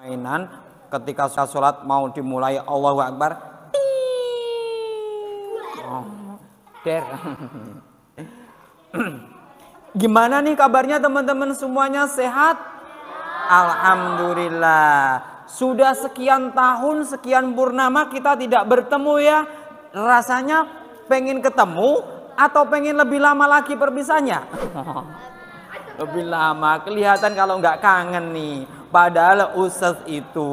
mainan ketika sholat mau dimulai Allahu Akbar. Oh, gimana nih kabarnya teman-teman semuanya, sehat? Alhamdulillah. Sudah sekian tahun, sekian purnama kita tidak bertemu ya. Rasanya pengen ketemu atau pengen lebih lama lagi perpisahannya? Lebih lama, kelihatan kalau nggak kangen nih. Padahal Ustadz itu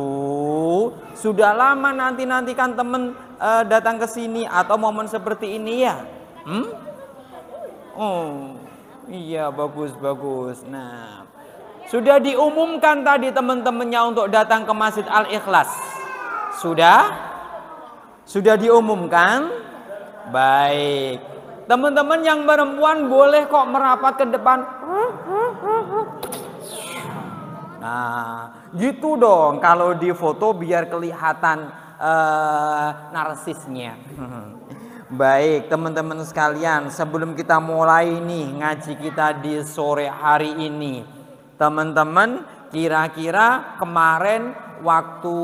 sudah lama nanti-nantikan temen datang ke sini atau momen seperti ini ya. Oh iya, bagus. Nah, sudah diumumkan tadi teman-temannya untuk datang ke Masjid Al-Ikhlas. Sudah diumumkan? Baik. Teman-teman yang perempuan boleh kok merapat ke depan. Nah, gitu dong kalau di foto biar kelihatan narsisnya. Baik, teman-teman sekalian, sebelum kita mulai nih ngaji kita di sore hari ini, teman-teman kira-kira kemarin waktu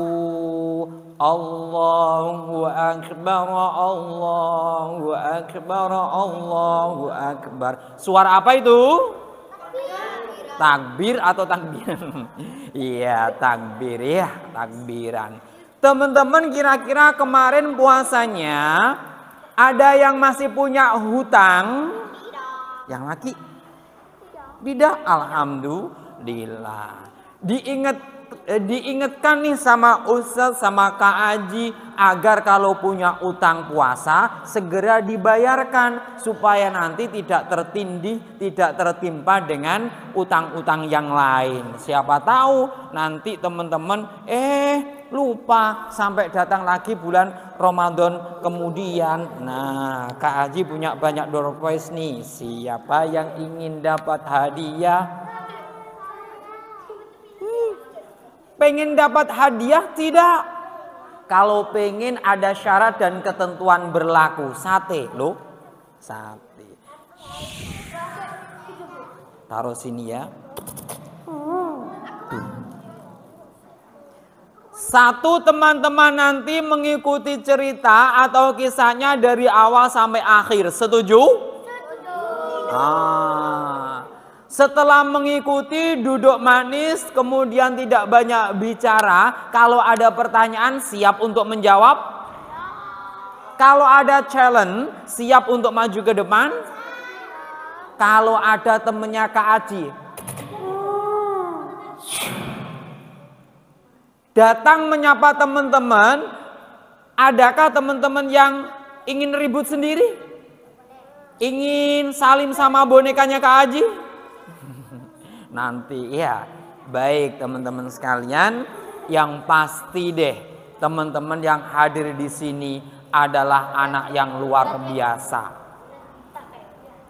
Allahu Akbar, Allahu Akbar, Allahu Akbar, suara apa itu? Takbir atau takbir? Iya, takbir ya, takbiran. Teman-teman kira-kira kemarin puasanya ada yang masih punya hutang? Yang laki? Tidak. Alhamdulillah. Diingatkan nih sama Ustadz, sama Kak Aji, agar kalau punya utang puasa segera dibayarkan supaya nanti tidak tertindih, tidak tertimpa dengan utang-utang yang lain. Siapa tahu nanti teman-teman lupa sampai datang lagi bulan Ramadan kemudian. Nah, Kak Aji punya banyak door prize nih. Siapa yang ingin dapat hadiah? Pengen dapat hadiah tidak? Kalau pengen ada syarat dan ketentuan berlaku. Sate loh, sate. Taruh sini ya. Satu, teman-teman nanti mengikuti cerita atau kisahnya dari awal sampai akhir. Setuju? Setelah mengikuti duduk manis, kemudian tidak banyak bicara. Kalau ada pertanyaan siap untuk menjawab. Kalau ada challenge siap untuk maju ke depan. Kalau ada temennya Kak Aji datang menyapa teman-teman, adakah teman-teman yang ingin ribut sendiri? Ingin salim sama bonekanya Kak Aji? Nanti ya. Baik teman-teman sekalian, yang pasti deh teman-teman yang hadir di sini adalah anak yang luar biasa.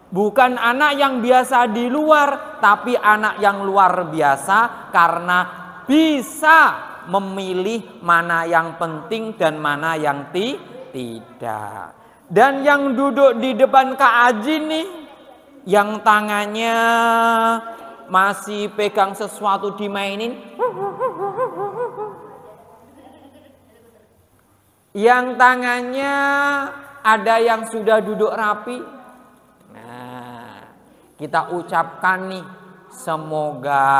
Bukan anak yang biasa di luar, tapi anak yang luar biasa karena bisa memilih mana yang penting dan mana yang tidak. Dan yang duduk di depan Kak Aji nih, yang tangannya masih pegang sesuatu dimainin, yang tangannya ada yang sudah duduk rapi. Nah, kita ucapkan nih, semoga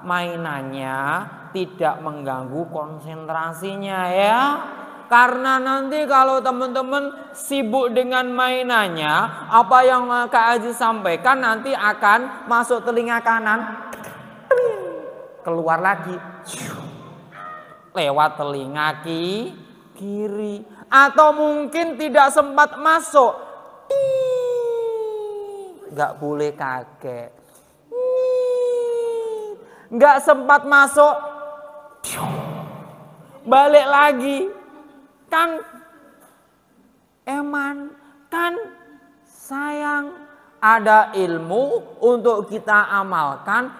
mainannya tidak mengganggu konsentrasinya ya. Karena nanti kalau teman-teman sibuk dengan mainannya, apa yang Kak Aji sampaikan nanti akan masuk telinga kanan, keluar lagi, lewat telinga kiri. Atau mungkin tidak sempat masuk, nggak boleh kaget. Nggak sempat masuk, balik lagi. Kan eman, kan sayang, ada ilmu untuk kita amalkan,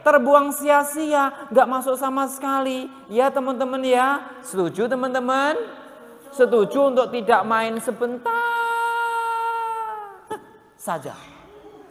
terbuang sia-sia, gak masuk sama sekali. Ya teman-teman ya, setuju teman-teman? Setuju untuk tidak main sebentar saja.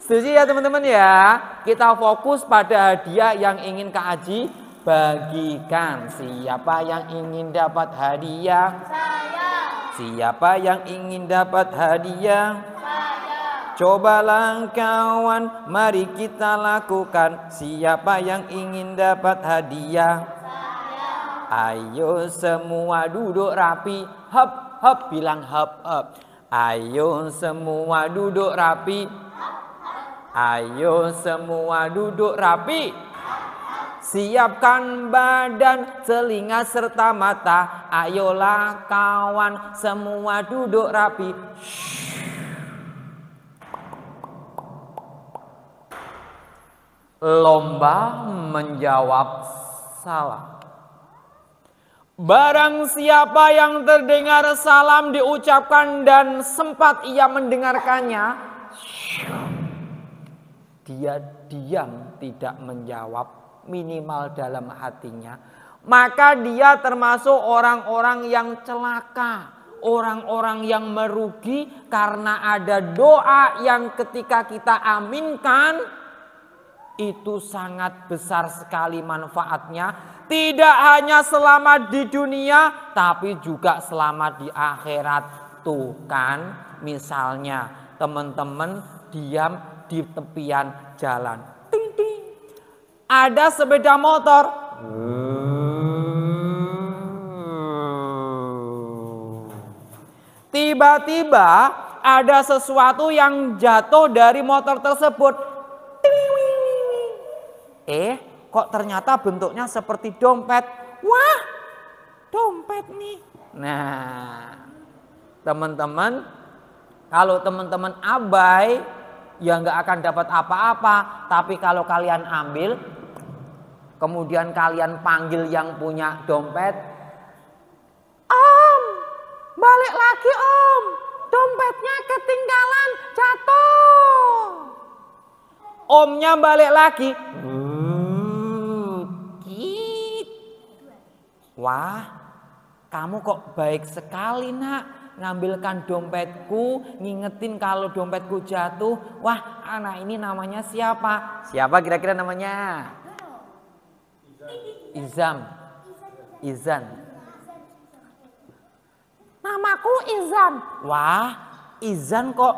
Setuju ya teman-teman ya? Kita fokus pada hadiah yang ingin Kak Aji Bagikan. Siapa yang ingin dapat hadiah? Saya. Siapa yang ingin dapat hadiah? Saya. Cobalah kawan, mari kita lakukan. Siapa yang ingin dapat hadiah? Saya. Ayo semua duduk rapi. Hop, hop, bilang hop, hop. Ayo semua duduk rapi. Ayo semua duduk rapi. Siapkan badan, telinga serta mata. Ayolah kawan, semua duduk rapi. Lomba menjawab salam. Barang siapa yang terdengar salam diucapkan dan sempat ia mendengarkannya, dia diam tidak menjawab, minimal dalam hatinya, maka dia termasuk orang-orang yang celaka, orang-orang yang merugi, karena ada doa yang ketika kita aminkan itu sangat besar sekali manfaatnya, tidak hanya selamat di dunia tapi juga selamat di akhirat. Tuh kan, misalnya teman-teman diam di tepian jalan, ting ting, ada sepeda motor, tiba-tiba ada sesuatu yang jatuh dari motor tersebut. Kok ternyata bentuknya seperti dompet. Wah, dompet nih. Nah, teman-teman, kalau teman-teman abai, ya nggak akan dapat apa-apa. Tapi kalau kalian ambil, kemudian kalian panggil yang punya dompet, Om, balik lagi Om, dompetnya ketinggalan, jatuh. Omnya balik lagi. Wah, kamu kok baik sekali nak, ngambilkan dompetku, ngingetin kalau dompetku jatuh. Wah, anak ini namanya siapa? Siapa kira-kira namanya? Izan. Namaku Izan. Wah, Izan kok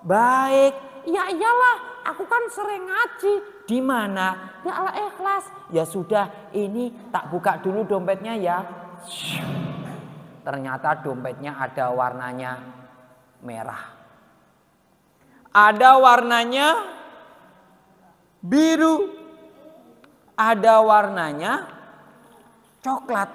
baik. Ya iyalah, aku kan sering ngaji. Di mana? Ya Allah ikhlas. Ya sudah, ini tak buka dulu dompetnya ya. Ternyata dompetnya ada warnanya merah. Ada warnanya biru. Ada warnanya coklat.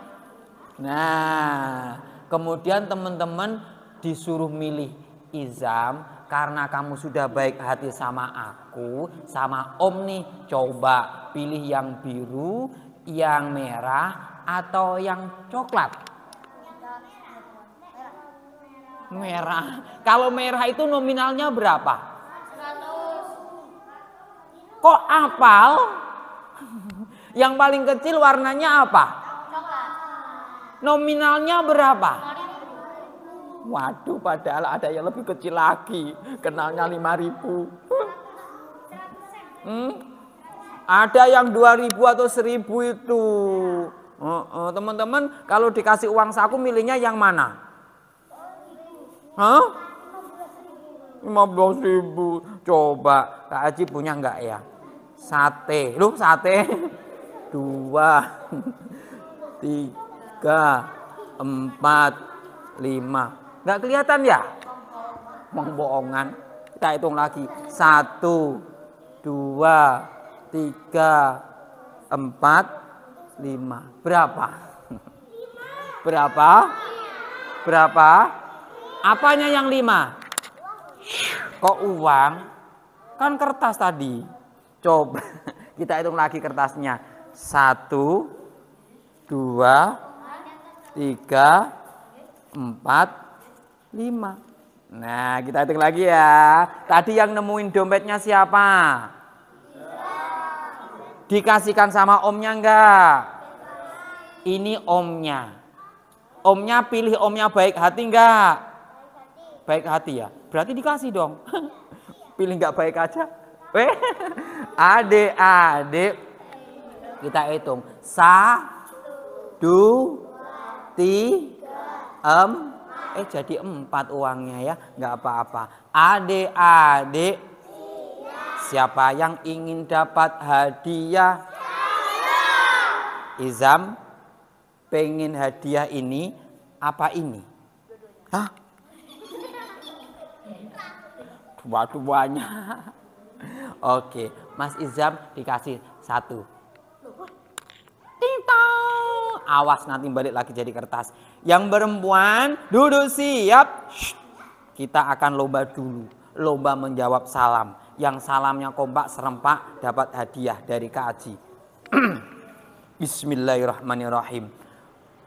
Nah, kemudian teman-teman disuruh milih. Izam, karena kamu sudah baik hati sama aku, sama Om nih, coba pilih yang biru, yang merah, atau yang coklat. Merah. Kalau merah itu nominalnya berapa? 100. Kok apal? Yang paling kecil warnanya apa? Coklat. Nominalnya berapa? Waduh, padahal ada yang lebih kecil lagi, kenalnya 5.000. Ada yang 2.000 atau 1.000 itu. Teman-teman, kalau dikasih uang saku milihnya yang mana? 15.000. Coba Kak Haji punya enggak ya? Sate. Loh, sate. 2, 3, 4, 5. Nggak kelihatan ya? Bohongan. Kita hitung lagi. 1, 2, 3, 4, 5. Berapa? Berapa? Berapa? Apanya yang 5? Kok uang? Kan kertas tadi. Coba kita hitung lagi kertasnya. 1, 2, 3, 4, 5. Nah, kita hitung lagi ya. Tadi yang nemuin dompetnya siapa? Dikasihkan sama omnya enggak? Ini omnya. Omnya pilih omnya baik hati enggak? Baik hati ya. Berarti dikasih dong. Pilih enggak baik aja. Adik-adik. Kita hitung. 1, 2, 3, jadi 4 uangnya ya. Nggak apa-apa. Adik-adik, siapa yang ingin dapat hadiah? Izam, pengen hadiah ini apa ini? Hah? Dua-duanya. Oke, Mas Izam dikasih 1. Tintang. Awas nanti balik lagi jadi kertas. Yang perempuan duduk siap. Kita akan lomba dulu. Lomba menjawab salam. Yang salamnya kompak serempak dapat hadiah dari Kak Aji. Bismillahirrahmanirrahim.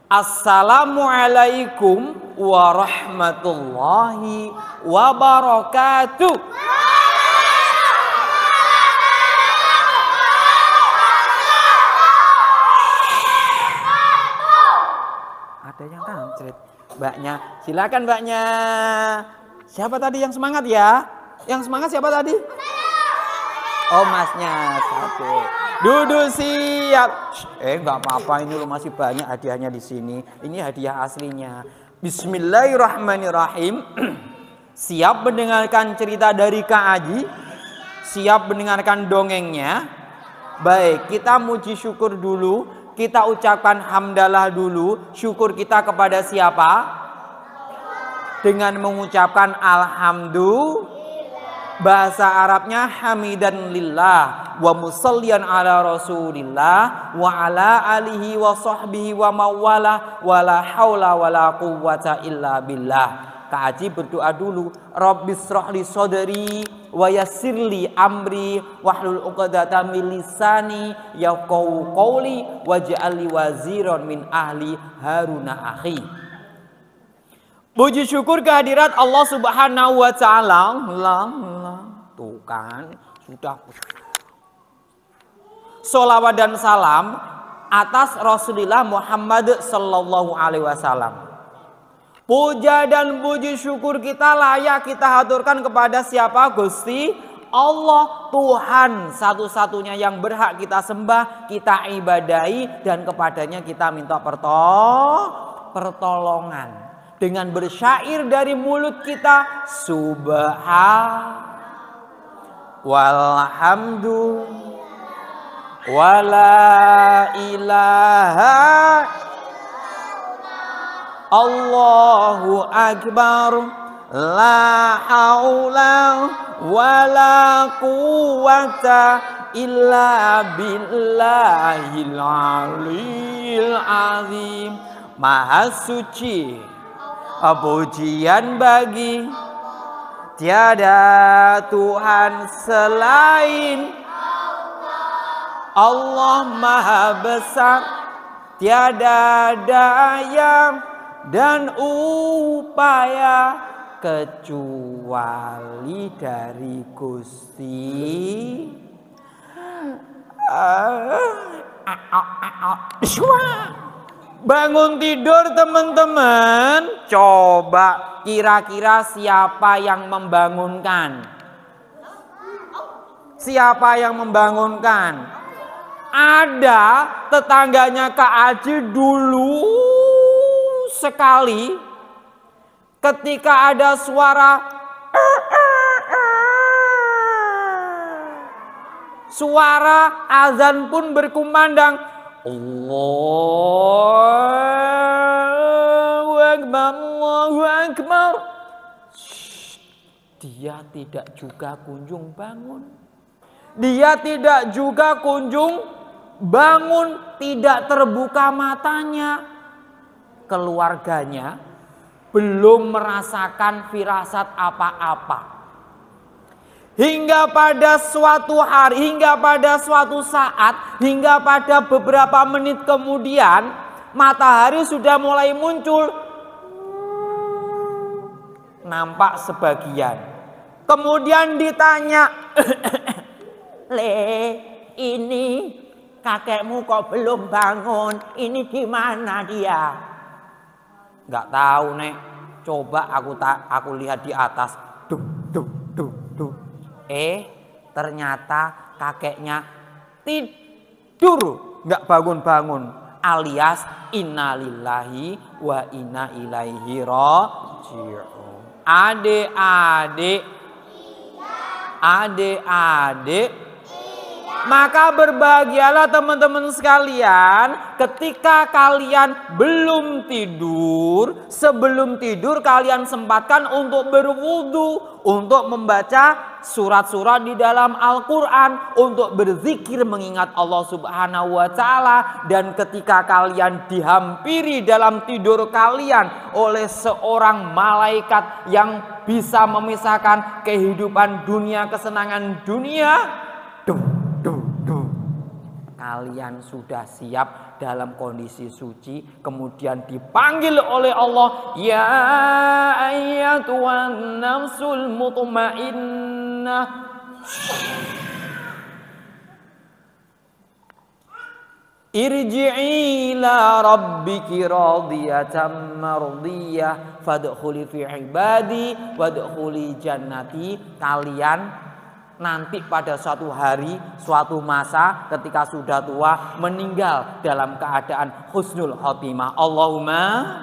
Assalamualaikum warahmatullahi wabarakatuh. Ada yang kancret. Mbaknya, silakan mbaknya. Siapa tadi yang semangat ya? Yang semangat siapa tadi? Oh, masnya 1. Duduk siap. Nggak apa-apa, ini lo masih banyak hadiahnya di sini. Ini hadiah aslinya. Bismillahirrahmanirrahim. Siap mendengarkan cerita dari Kak Aji? Siap mendengarkan dongengnya? Baik, kita muji syukur dulu. Kita ucapkan hamdalah dulu. Syukur kita kepada siapa? Dengan mengucapkan alhamdulillah. Bahasa Arabnya hamidan lillah wa musallian ala rasulillah wa ala alihi wa sahbihi wa mawala wa la hawla wa la quwwata illa billah. Kak Aji berdoa dulu. Rabbis shrahli sadri wa yassirli amri wahlul 'uqdatam min lisani yafqahu qawli waj'alni waziran min ahli Haruna akhi. Puji syukur kehadirat Allah Subhanahu wa taala. Tuh kan, sudah. Sholawat dan salam atas Rasulullah Muhammad sallallahu alaihi wasallam. Puja dan puji syukur kita layak kita haturkan kepada siapa? Gusti Allah, Tuhan satu-satunya yang berhak kita sembah, kita ibadahi, dan kepadanya kita minta pertolongan. Dengan bersyair dari mulut kita, walhamdu wala ilaha Allahu akbar la haula wala quwwata illa billahil aliyil azim. Maha suci, pujian bagi tiada Tuhan selain Allah. Maha besar, tiada daya dan upaya kecuali dari Gusti. Bangun tidur teman-teman, coba kira-kira siapa yang membangunkan? Siapa yang membangunkan? Ada tetangganya Kak Aji dulu sekali ketika ada suara azan pun berkumandang. Allahu Akbar, Allahu Akbar. Dia tidak juga kunjung bangun. Dia tidak juga kunjung bangun, tidak terbuka matanya. Keluarganya belum merasakan firasat apa-apa. Hingga pada suatu hari, hingga pada suatu saat, hingga pada beberapa menit kemudian, matahari sudah mulai muncul. Nampak sebagian. Kemudian ditanya, ini kakekmu kok belum bangun? Ini di mana dia? Nggak tahu, Nek. Coba aku lihat di atas. Duh. Ternyata kakeknya tidur nggak bangun-bangun, alias innalillahi wa inna ilaihi raji'un. Adik-adik, maka berbahagialah teman-teman sekalian ketika kalian belum tidur. Sebelum tidur kalian sempatkan untuk berwudu, untuk membaca surat-surat di dalam Al-Quran, untuk berzikir mengingat Allah Subhanahu wa Ta'ala. Dan ketika kalian dihampiri dalam tidur kalian oleh seorang malaikat yang bisa memisahkan kehidupan dunia, kesenangan dunia, kalian sudah siap dalam kondisi suci, kemudian dipanggil oleh Allah, ya ayyatuhan nafsul mutmainnah, irji'i ila rabbiki radiyatan mardiyah fadkhuli fi ibadi wadkhuli jannati. Kalian nanti pada suatu hari, suatu masa ketika sudah tua, meninggal dalam keadaan husnul khotimah. Allahumma,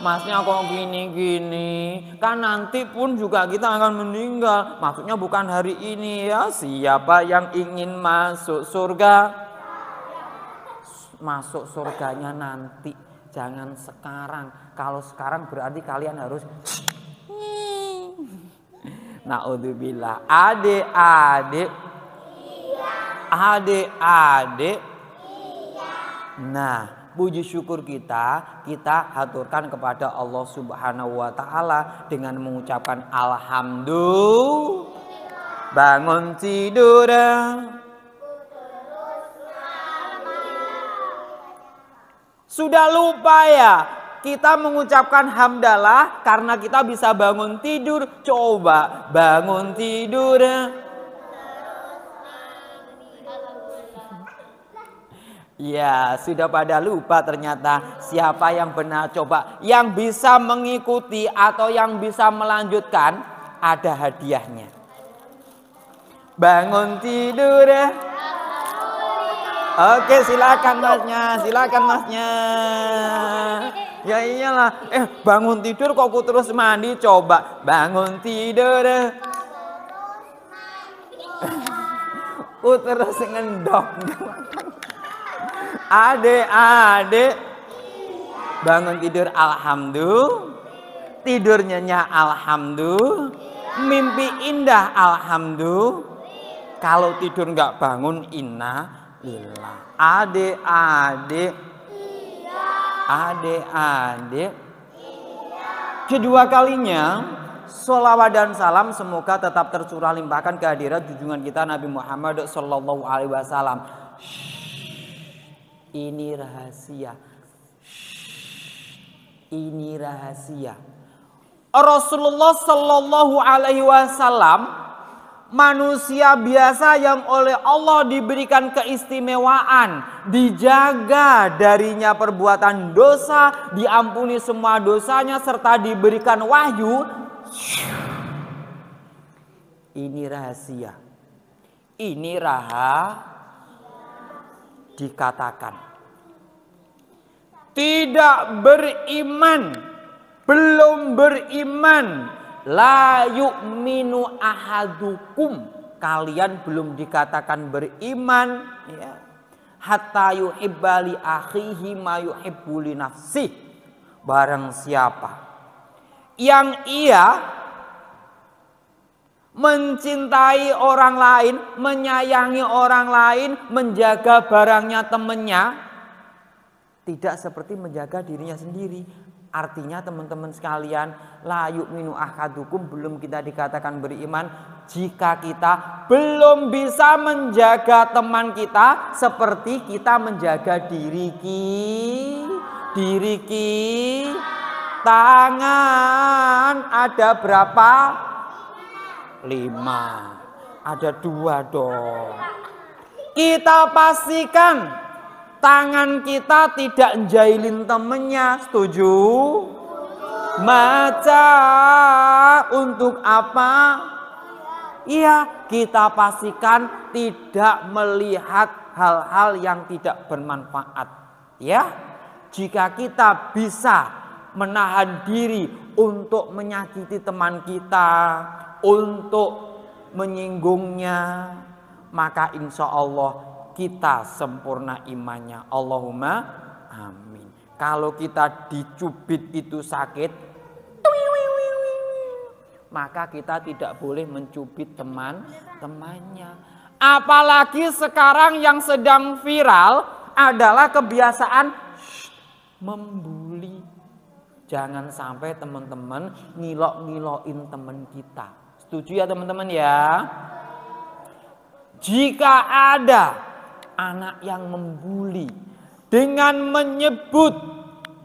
masnya kok gini-gini, kan nanti pun juga kita akan meninggal. Maksudnya bukan hari ini ya. Siapa yang ingin masuk surga? Masuk surganya nanti, jangan sekarang. Kalau sekarang berarti kalian harus naudzubillah. Adik-adik. Nah, puji syukur kita haturkan kepada Allah Subhanahu wa Ta'ala dengan mengucapkan alhamdulillah. Bangun tidur, sudah lupa ya kita mengucapkan hamdalah karena kita bisa bangun tidur. Coba bangun tidur. Ya, sudah pada lupa ternyata. Siapa yang benar? Coba yang bisa mengikuti atau yang bisa melanjutkan, ada hadiahnya. Bangun tidur. Oke, silakan masnya. Ya iyalah, bangun tidur kok ku terus mandi. Coba bangun tidur, ku terus ngendok. Adik-adik, bangun tidur alhamdulillah, tidurnya alhamdulillah, mimpi indah alhamdulillah. Kalau tidur nggak bangun, innalillah. Adik-adik, kedua kalinya sholawat dan salam semoga tetap tercurah limpahkan kehadiran junjungan kita Nabi Muhammad Sallallahu Alaihi Wasallam. Ini rahasia. Ini rahasia. Rasulullah Sallallahu Alaihi Wasallam manusia biasa yang oleh Allah diberikan keistimewaan, dijaga darinya perbuatan dosa, diampuni semua dosanya, serta diberikan wahyu. Ini rahasia. Ini dikatakan tidak beriman, belum beriman, la yu'minu ahadukum, kalian belum dikatakan beriman ya, hatta yuhibba li akhihi ma yuhibbu li nafsih. Barang siapa yang ia mencintai orang lain, menyayangi orang lain, menjaga barangnya temannya, tidak seperti menjaga dirinya sendiri. Artinya teman-teman sekalian, la yu'minu ahadukum, belum kita dikatakan beriman jika kita belum bisa menjaga teman kita seperti kita menjaga diri tangan. Ada berapa? 5. Ada 2 dong. Kita pastikan tangan kita tidak jailin temennya. Setuju? Mata untuk apa? Iya, kita pastikan tidak melihat hal-hal yang tidak bermanfaat. Ya, jika kita bisa menahan diri untuk menyakiti teman kita, untuk menyinggungnya, maka insya Allah kita sempurna imannya. Allahumma amin. Kalau kita dicubit itu sakit, maka kita tidak boleh mencubit teman-temannya. Apalagi sekarang yang sedang viral adalah kebiasaan membuli. Jangan sampai teman-teman ngilok-ngilokin teman kita. Setuju ya teman-teman ya? Jika ada anak yang membuli dengan menyebut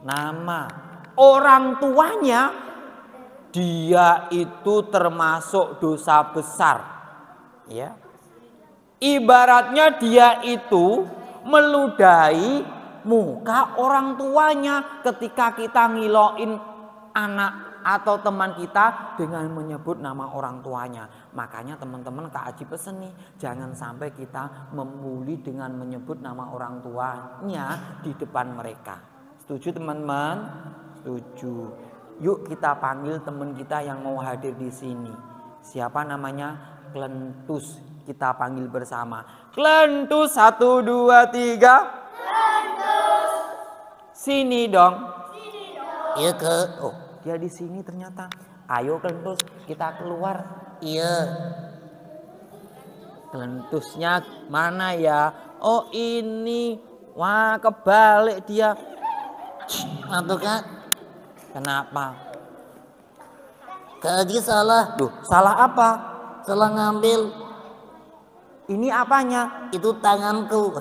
nama orang tuanya, dia itu termasuk dosa besar. Ya. Ibaratnya dia itu meludahi muka orang tuanya ketika kita ngiloin anak atau teman kita dengan menyebut nama orang tuanya. Makanya teman-teman Kak Aji pesen nih, jangan sampai kita membuli dengan menyebut nama orang tuanya di depan mereka. Setuju teman-teman? Setuju. Yuk kita panggil teman kita yang mau hadir di sini. Siapa namanya? Klentus. Kita panggil bersama. Klentus, 1, 2, 3. Klentus. Sini dong. Iya ke. Oh, dia di sini ternyata. Ayo Klentus, kita keluar. Iya. Klentusnya mana ya? Oh ini. Wah kebalik dia. Mantu Kak. Kenapa? Kak Aji salah. Duh, salah apa? Salah ngambil. Ini apanya? Itu tanganku.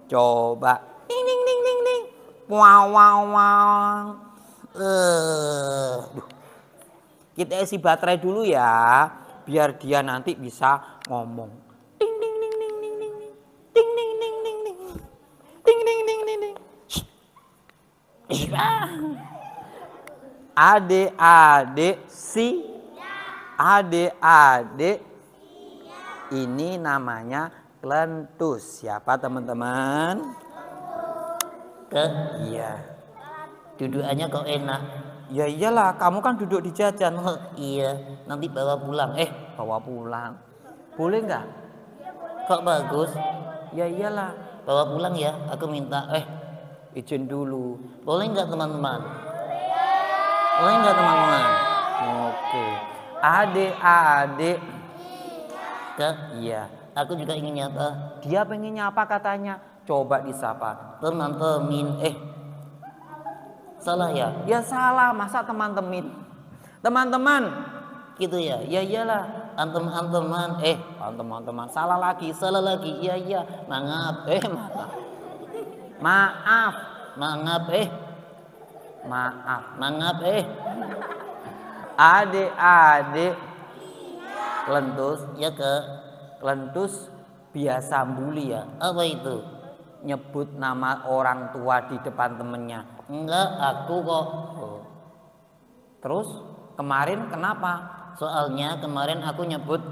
Coba. Ding ding ding ding ding. Wow wow wow. Duh. Kita isi baterai dulu ya, biar dia nanti bisa ngomong. Ding ding ding ding ding ding. Ding ding ding ding ding. Ding ding ding ding ding. Adik-adik adik-adik ini namanya Klentus. Siapa teman-teman? Iya. Dudukannya kok enak. Ya iyalah, kamu kan duduk di jajan. Oh, iya, nanti bawa pulang. Bawa pulang. Boleh nggak? Kok bagus? Ya iyalah. Bawa pulang ya, aku minta. Izin dulu. Boleh nggak teman-teman? Boleh nggak teman-teman? Oke. Adik-adik. Kak, Iya. aku juga ingin nyapa. Dia pengen nyapa katanya. Coba disapa. Teman-temin. Salah ya? Ya salah, masa teman-teman? Teman-teman. Gitu ya? Ya iyalah. Anteman. Teman-teman. Salah lagi. Iya. Maaf. Maaf. Maaf. Adik-adik. Klentus. Ya Kak. Klentus biasa bully ya. Apa itu? Nyebut nama orang tua di depan temennya. Enggak, aku kok. Oh. Terus kemarin kenapa? Soalnya kemarin aku nyebut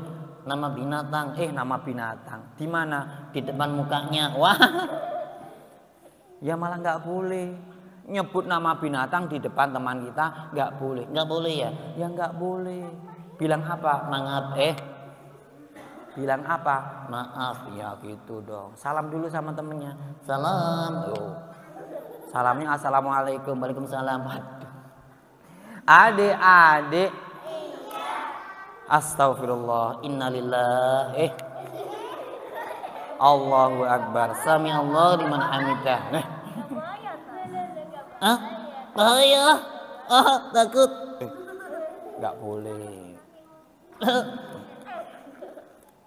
nama binatang. Nama binatang. Di mana? Di depan mukanya. Wah. Ya malah nggak boleh. Nyebut nama binatang di depan teman kita nggak boleh. Nggak boleh ya? Ya nggak boleh. Bilang apa? Maaf. Bilang apa? Maaf. Ya gitu dong. Salam dulu sama temennya. Salam. Tuh. Salamnya assalamualaikum. Waalaikumsalam. Adik-adik. Astagfirullah. Innalillah. Allahu Akbar. Sami Allah liman hamidah. Bahaya. Takut. Nggak boleh.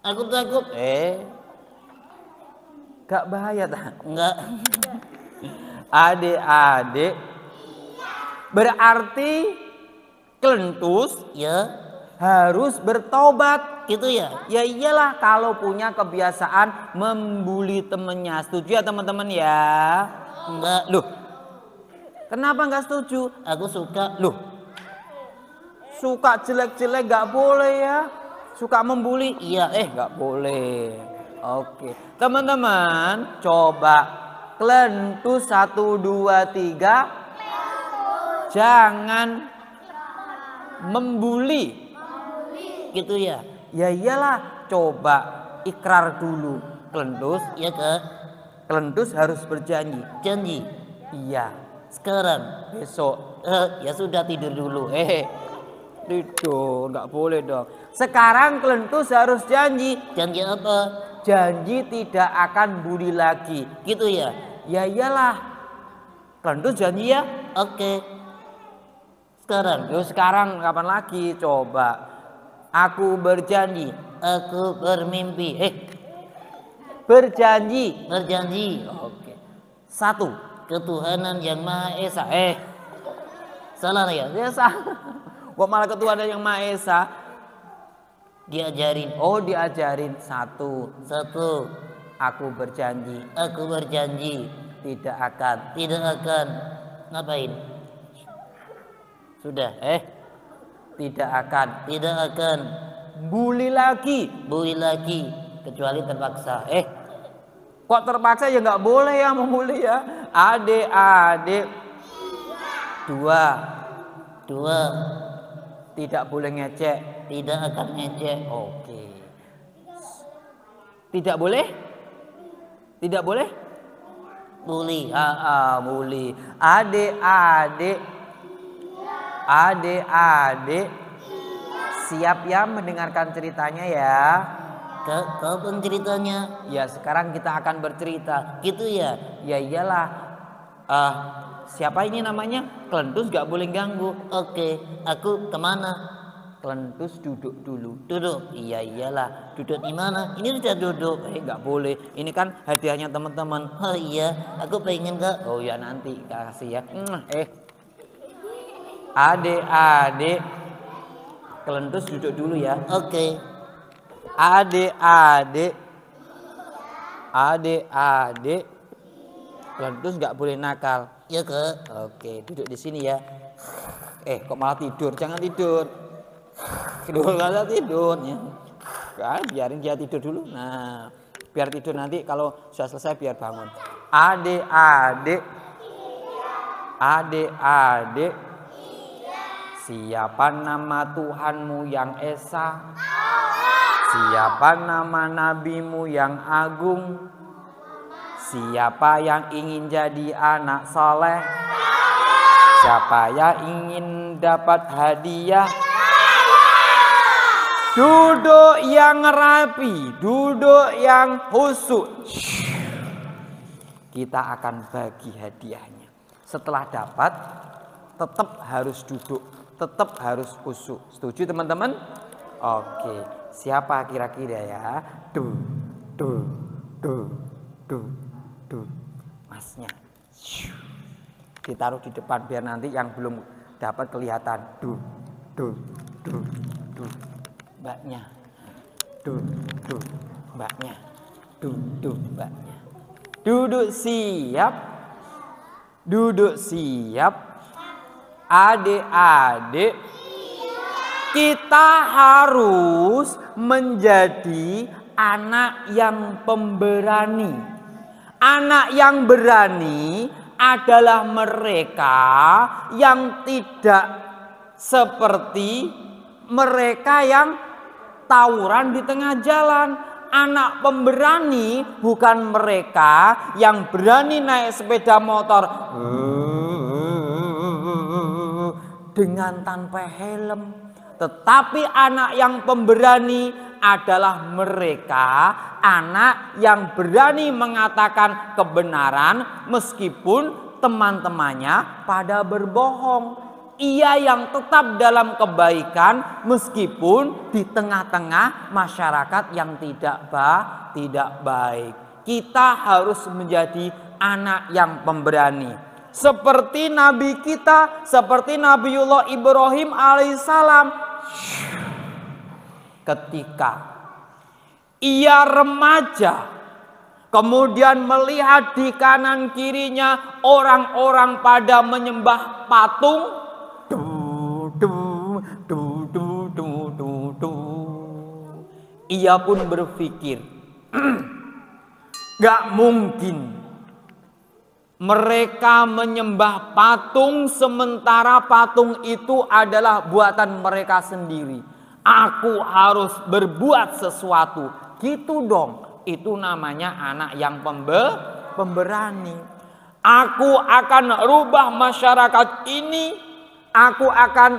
Aku takut. Gak bahaya tak? Enggak. Adik-adik. Berarti Klentus Ya. harus bertobat. Gitu ya? Ya iyalah kalau punya kebiasaan membuli temennya. Setuju ya teman-teman ya? Enggak. Loh. Kenapa nggak setuju? Aku suka. Loh. Suka jelek-jelek gak boleh ya. Suka membuli? Iya, nggak boleh. Oke, teman-teman, coba kelentus 1, 2, 3. Jangan membuli. Gitu ya. Ya iyalah, coba ikrar dulu. Kelentus, Iya Kak. kelentus harus berjanji. Janji. Iya, Sekarang. besok. Ya sudah tidur dulu. Tidur, nggak boleh dong. Sekarang kelentus harus janji. Janji apa? Janji tidak akan bully lagi. Gitu ya. Ya iyalah. Kelentus janji ya. Oke. Sekarang. Yo sekarang kapan lagi? Coba. Aku berjanji. Aku bermimpi. Berjanji. Berjanji. Oke. 1. Ketuhanan yang Maha Esa. Salah ya? Ya salah. Kok malah ketuhanan yang Maha Esa? Diajarin. Oh, diajarin. 1. Aku berjanji. Aku berjanji. Tidak akan. Tidak akan. Ngapain? Sudah. Tidak akan. Tidak akan. Bully lagi. Bully lagi. Kecuali terpaksa. Kok terpaksa ya nggak boleh ya membuli ya. Adik-adik. 2. Tidak boleh ngecek. Tidak akan ngecek. Oke. Tidak boleh? Tidak boleh? Bully. Bully. Adik-adik. Adik-adik. Siap ya mendengarkan ceritanya ya. Kapan ceritanya? Ya sekarang kita akan bercerita. Gitu ya? Ya iyalah. Siapa ini namanya? Kelentus gak boleh ganggu. Oke. Aku kemana? Kelentus duduk dulu. Duduk? Iya iyalah. Duduk di mana? Ini udah duduk. Gak boleh. Ini kan hadiahnya teman-teman. Oh iya. Aku pengen Kak. Oh ya nanti kasih ya. Adik-adik. Kelentus duduk dulu ya. Oke. Adik-adik. Adik-adik. Kelentus nggak boleh nakal. Ya Kak. Oke, duduk di sini ya. Kok malah tidur? Jangan tidur. Kedua kali tidur ya. Kan biarin dia tidur dulu. Nah, biar tidur nanti kalau sudah selesai biar bangun. Adik-adik. Adik-adik. Siapa nama Tuhanmu yang Esa? Siapa nama nabimu yang agung? Siapa yang ingin jadi anak soleh? Siapa yang ingin dapat hadiah? Duduk yang rapi, duduk yang khusyuk. Kita akan bagi hadiahnya. Setelah dapat, tetap harus duduk, tetap harus khusyuk. Setuju teman-teman? Oke, siapa kira-kira ya? Duh. Masnya. Ditaruh di depan biar nanti yang belum dapat kelihatan. Duh. Mbaknya. Duh. Mbaknya. Duh, mbaknya. Duduk siap. Duduk siap. Adik-adik. Kita harus menjadi anak yang pemberani. Anak yang berani adalah mereka yang tidak seperti mereka yang tawuran di tengah jalan. Anak pemberani bukan mereka yang berani naik sepeda motor dengan tanpa helm. Tetapi anak yang pemberani adalah mereka anak yang berani mengatakan kebenaran meskipun teman-temannya pada berbohong. Ia yang tetap dalam kebaikan meskipun di tengah-tengah masyarakat yang tidak baik. Kita harus menjadi anak yang pemberani. Seperti Nabi kita, seperti Nabiullah Ibrahim alaihissalam. Ketika ia remaja, kemudian melihat di kanan kirinya orang-orang pada menyembah patung. Ia pun berpikir, gak mungkin mereka menyembah patung sementara patung itu adalah buatan mereka sendiri. Aku harus berbuat sesuatu. Gitu dong. Itu namanya anak yang pemberani. Aku akan rubah masyarakat ini. Aku akan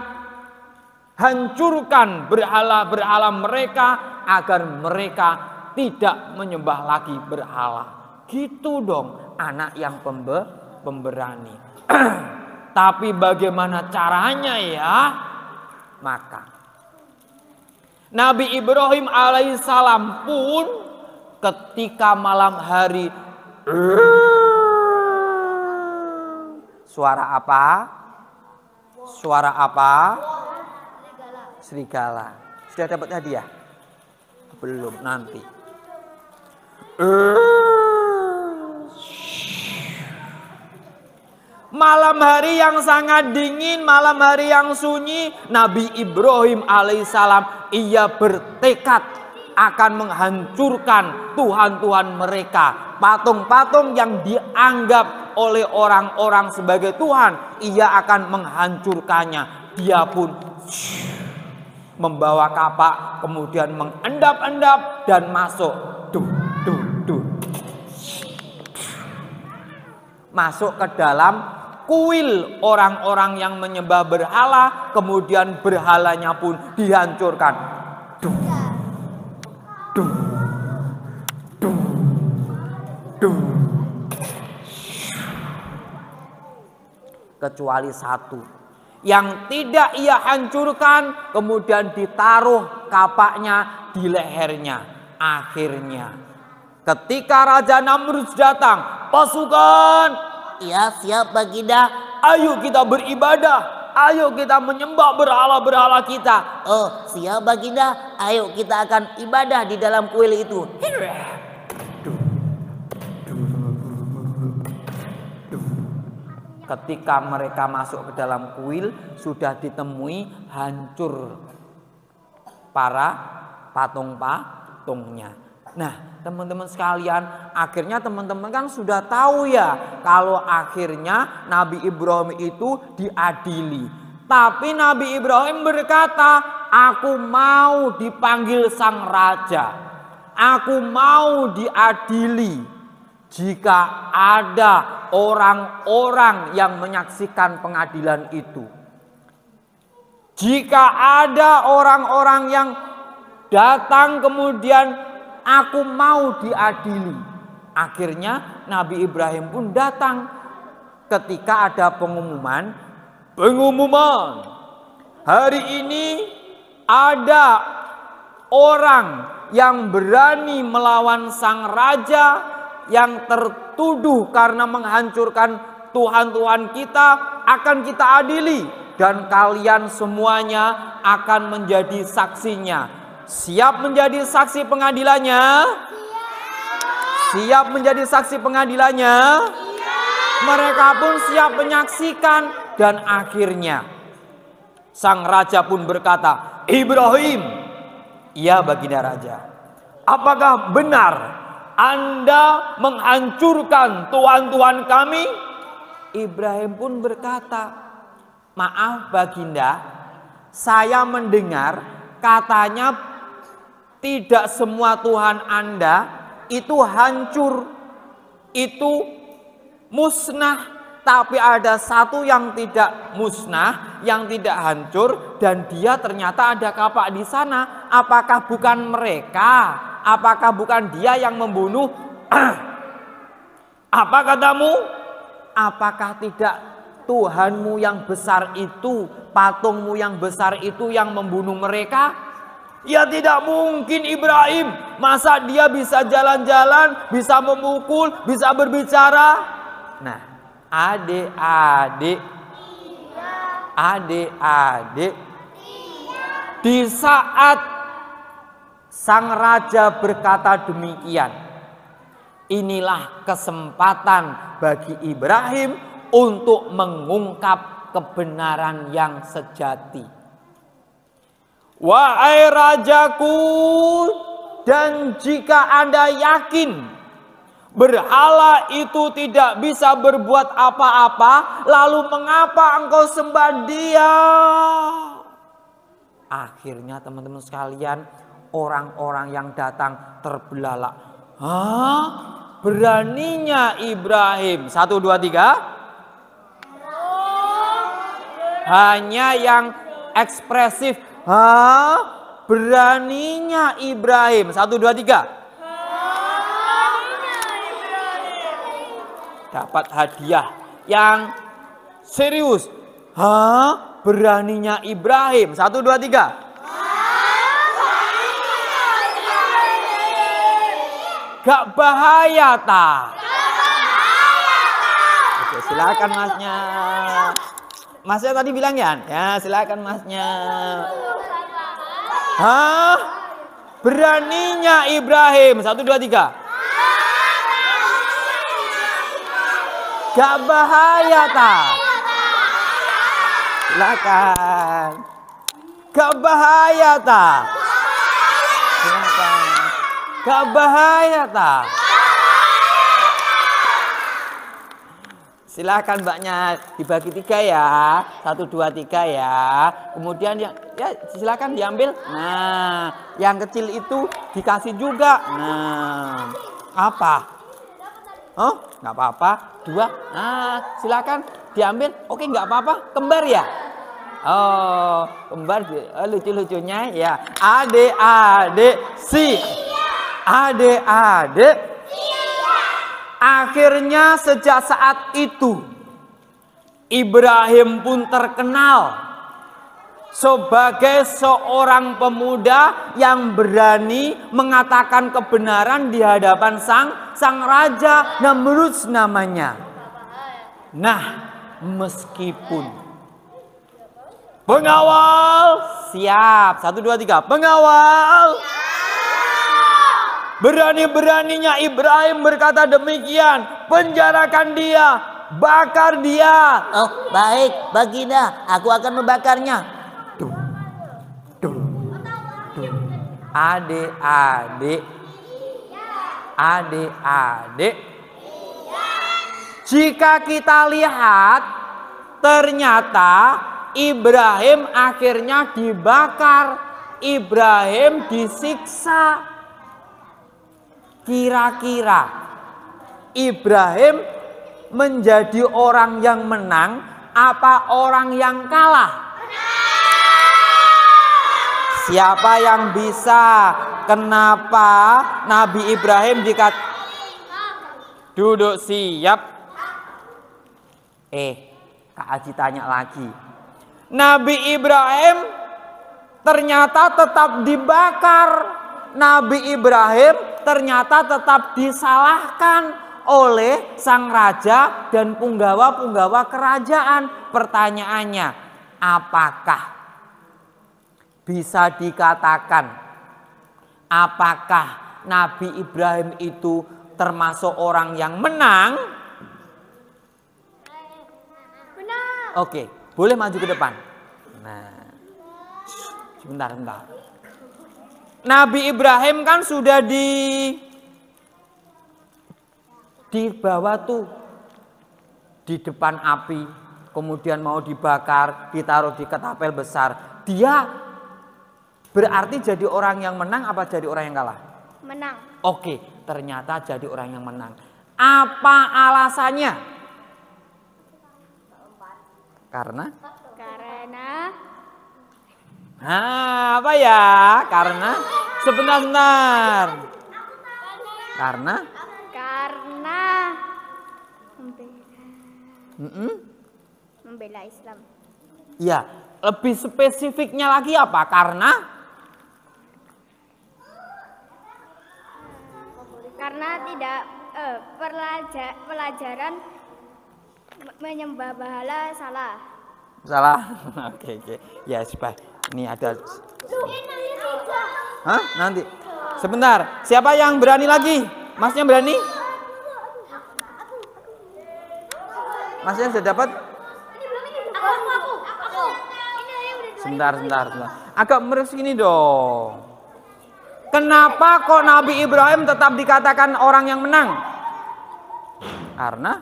hancurkan berhala-berhala mereka agar mereka tidak menyembah lagi berhala. Gitu dong anak yang pemberani. Tapi bagaimana caranya ya? Maka Nabi Ibrahim alaihissalam pun ketika malam hari, suara apa? Suara apa? Serigala. Sudah dapat hadiah? Belum, nanti. Malam hari yang sangat dingin, malam hari yang sunyi, Nabi Ibrahim alaihissalam ia bertekad akan menghancurkan Tuhan-Tuhan mereka. Patung-patung yang dianggap oleh orang-orang sebagai Tuhan, ia akan menghancurkannya. Dia pun membawa kapak, kemudian mengendap-endap dan masuk. Masuk ke dalam kuil orang-orang yang menyembah berhala, kemudian berhalanya pun dihancurkan. Kecuali satu yang tidak ia hancurkan, kemudian ditaruh kapaknya di lehernya. Akhirnya ketika Raja Namrud datang, pasukan, ya siap Baginda, ayo kita beribadah, ayo kita menyembah berhala-berhala kita. Oh siap Baginda, ayo kita akan ibadah di dalam kuil itu. Ketika mereka masuk ke dalam kuil, sudah ditemui hancur para patung-patungnya. Nah, teman-teman sekalian, akhirnya teman-teman kan sudah tahu ya kalau akhirnya Nabi Ibrahim itu diadili. Tapi Nabi Ibrahim berkata, aku mau dipanggil sang raja. Aku mau diadili. Jika ada orang-orang yang menyaksikan pengadilan itu. Jika ada orang-orang yang datang kemudian aku mau diadili. Akhirnya Nabi Ibrahim pun datang ketika ada pengumuman. Hari ini ada orang yang berani melawan sang raja yang tertuduh karena menghancurkan Tuhan-Tuhan kita, akan kita adili. Dan kalian semuanya akan menjadi saksinya. Siap menjadi saksi pengadilannya? Siap menjadi saksi pengadilannya? Mereka pun siap menyaksikan. Dan akhirnya sang raja pun berkata, Ibrahim, iya Baginda Raja, apakah benar Anda menghancurkan Tuhan-Tuhan kami? Ibrahim pun berkata, maaf Baginda, saya mendengar katanya tidak semua Tuhan Anda itu hancur, itu musnah. Tapi ada satu yang tidak musnah, yang tidak hancur, dan dia ternyata ada kapak di sana. Apakah bukan mereka? Apakah bukan dia yang membunuh? Apa katamu? Apakah tidak Tuhanmu yang besar itu, patungmu yang besar itu yang membunuh mereka? Ya tidak mungkin Ibrahim. Masa dia bisa jalan-jalan, bisa memukul, bisa berbicara? Nah, adik-adik, di saat sang raja berkata demikian, inilah kesempatan bagi Ibrahim untuk mengungkap kebenaran yang sejati. Wahai rajaku, Dan jika Anda yakin berhala itu tidak bisa berbuat apa-apa, lalu mengapa engkau sembah dia? Akhirnya teman-teman sekalian, orang-orang yang datang terbelalak. Hah? Beraninya Ibrahim. 1, 2, 3. Hanya yang ekspresif. Hah? Beraninya Ibrahim. 1, 2, 3. Dapat hadiah yang serius. Hah? Beraninya Ibrahim. 1, 2, 3. Gak bahaya tak? Oke, silakan masnya. Masnya tadi bilang ya? Ya, silakan masnya. Hah? Beraninya Ibrahim. 1, 2, 3. Gak bahaya tak? Silakan. Gak bahaya tak? Silakan. Gak bahaya tak? Silakan mbaknya dibagi 3 ya. 1, 2, 3 ya. Kemudian ya silakan diambil. Nah, yang kecil itu dikasih juga. Nah, apa? Oh, nggak apa-apa. 2. Nah, silakan diambil. Oke, nggak apa-apa. Kembar ya? Oh, kembar lucu-lucunya ya. Adik-adik si. Adik-adik. Akhirnya sejak saat itu Ibrahim pun terkenal sebagai seorang pemuda yang berani mengatakan kebenaran di hadapan sang raja Namrud namanya. Nah, meskipun pengawal siap. 1, 2, 3. Pengawal. Berani-beraninya Ibrahim berkata demikian. Penjarakan dia, bakar dia. Oh, baik, baginda, aku akan membakarnya. Adik-adik, adik-adik, jika kita lihat ternyata Ibrahim akhirnya dibakar, Ibrahim disiksa. Kira-kira Ibrahim menjadi orang yang menang apa orang yang kalah? Siapa yang bisa? Kenapa Nabi Ibrahim duduk siap? Kak Aji tanya lagi. Nabi Ibrahim ternyata tetap dibakar. Nabi Ibrahim ternyata tetap disalahkan oleh sang raja dan punggawa-punggawa kerajaan. Pertanyaannya, apakah bisa dikatakan apakah Nabi Ibrahim itu termasuk orang yang menang? Benar. Oke, boleh maju ke depan. Nah, sebentar. Nabi Ibrahim kan sudah dibawa tuh di depan api, kemudian mau dibakar, ditaruh di ketapel besar. Dia berarti jadi orang yang menang apa jadi orang yang kalah? Menang. Oke, ternyata jadi orang yang menang. Apa alasannya? Karena apa ya? Karena sebentar. Karena membela Islam. Ya, lebih spesifiknya lagi apa? Karena tidak pelajaran menyembah berhala salah. Oke. Ya, baik. Ini ada. Hah? Nanti. Sebentar. Siapa yang berani lagi? Masnya berani? Masnya sudah dapat? Aku. Sebentar. Agak meres ini dong. Kenapa kok Nabi Ibrahim tetap dikatakan orang yang menang? Karena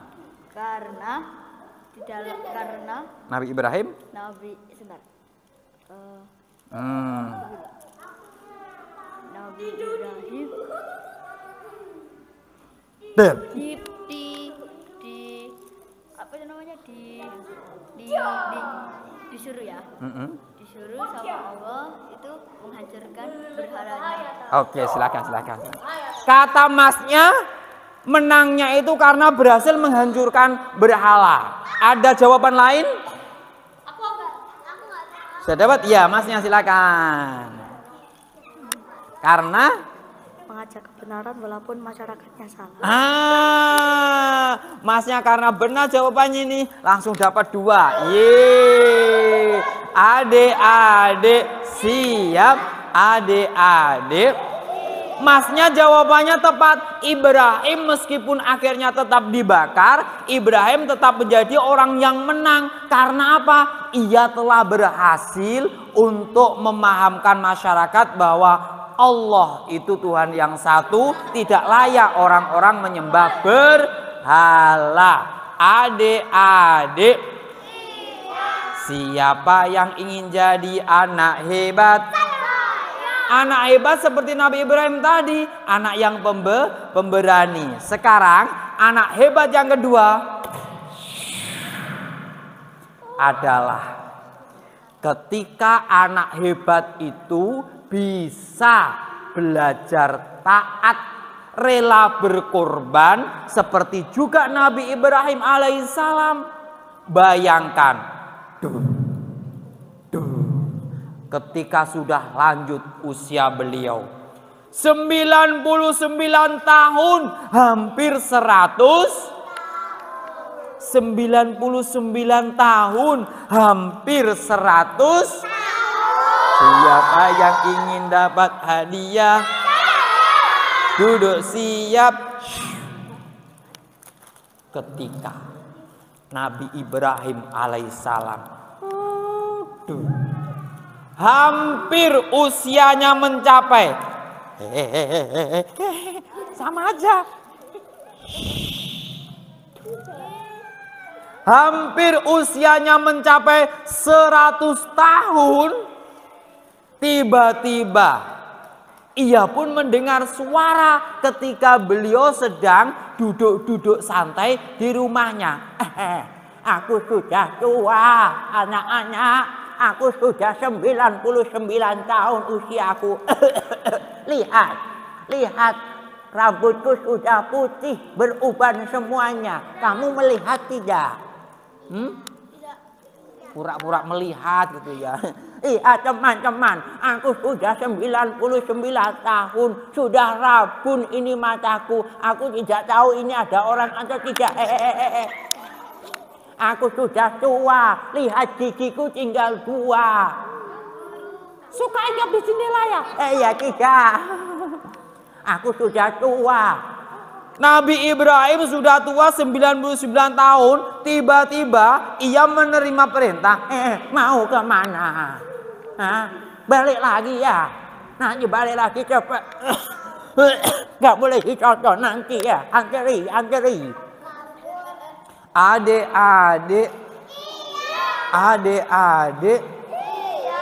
Nabi Ibrahim Nabi sebentar. Nabi Ibrahim di apa namanya disuruh ya. Disuruh sama Allah itu menghancurkan berhalanya. Oke, silakan. Kata masnya, menangnya itu karena berhasil menghancurkan berhala. Ada jawaban lain? Aku nggak. Sudah dapat? Ya, masnya silakan. Karena Mengajak kebenaran walaupun masyarakatnya salah. masnya karena benar jawabannya ini langsung dapat 2. Yeay. Adik-adik siap. Adik-adik. Masnya jawabannya tepat. Ibrahim meskipun akhirnya tetap dibakar, Ibrahim tetap menjadi orang yang menang. Karena apa? Ia telah berhasil untuk memahamkan masyarakat bahwa Allah itu Tuhan yang satu, tidak layak orang-orang menyembah berhala. Adik-adik, siapa yang ingin jadi anak hebat? Anak hebat seperti Nabi Ibrahim tadi, anak yang pemberani. Sekarang anak hebat yang kedua adalah ketika anak hebat itu bisa belajar taat, rela berkorban seperti juga Nabi Ibrahim alaihissalam. Bayangkan, ketika sudah lanjut usia beliau 99 tahun, hampir 100, 99 tahun, hampir 100. Siapa yang ingin dapat hadiah? Duduk siap. Ketika Nabi Ibrahim alaihissalam hampir usianya mencapai, sama aja, hampir usianya mencapai 100 tahun, tiba-tiba ia pun mendengar suara ketika beliau sedang duduk-duduk santai di rumahnya. Aku sudah tua, anak-anak. Aku sudah 99 tahun usiaku. Lihat, rambutku sudah putih, beruban semuanya. Kamu melihat tidak? Pura-pura melihat gitu ya. Iya teman-teman, aku sudah 99 tahun, sudah rabun ini mataku. Aku tidak tahu ini ada orang atau tidak. Aku sudah tua, lihat gigiku tinggal 2. Suka ingat di sini lah ya? Ya tidak. Aku sudah tua. Nabi Ibrahim sudah tua 99 tahun, tiba-tiba ia menerima perintah. Mau kemana? Balik lagi ya? Nanti balik lagi cepat. Gak boleh dicontoh nanti ya. Antri. Adik-adik.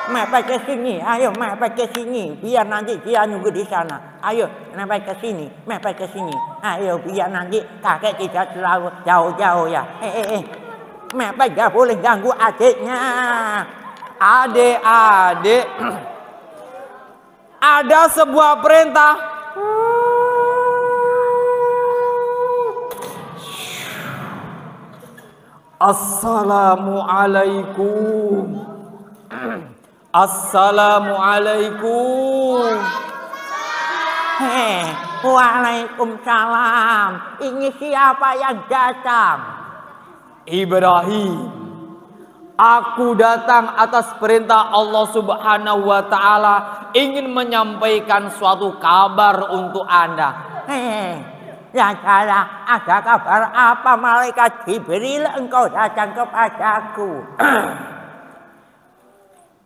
Mepet ke sini, ayo mepet ke sini, biar nanti dia nunggu di sana. Ayo mepet ke sini, ayo biar nanti kakek tidak terlalu jauh-jauh ya. Mepet gak boleh ganggu adiknya. Adik-adik, ada sebuah perintah. Assalamualaikum. Assalamualaikum. Waalaikumsalam. Ini siapa yang datang? Ibrahim. Aku datang atas perintah Allah Subhanahu wa Ta'ala, ingin menyampaikan suatu kabar untuk Anda. Ya salah, ada kabar apa? Malaikat Jibril, engkau datang kepadaku.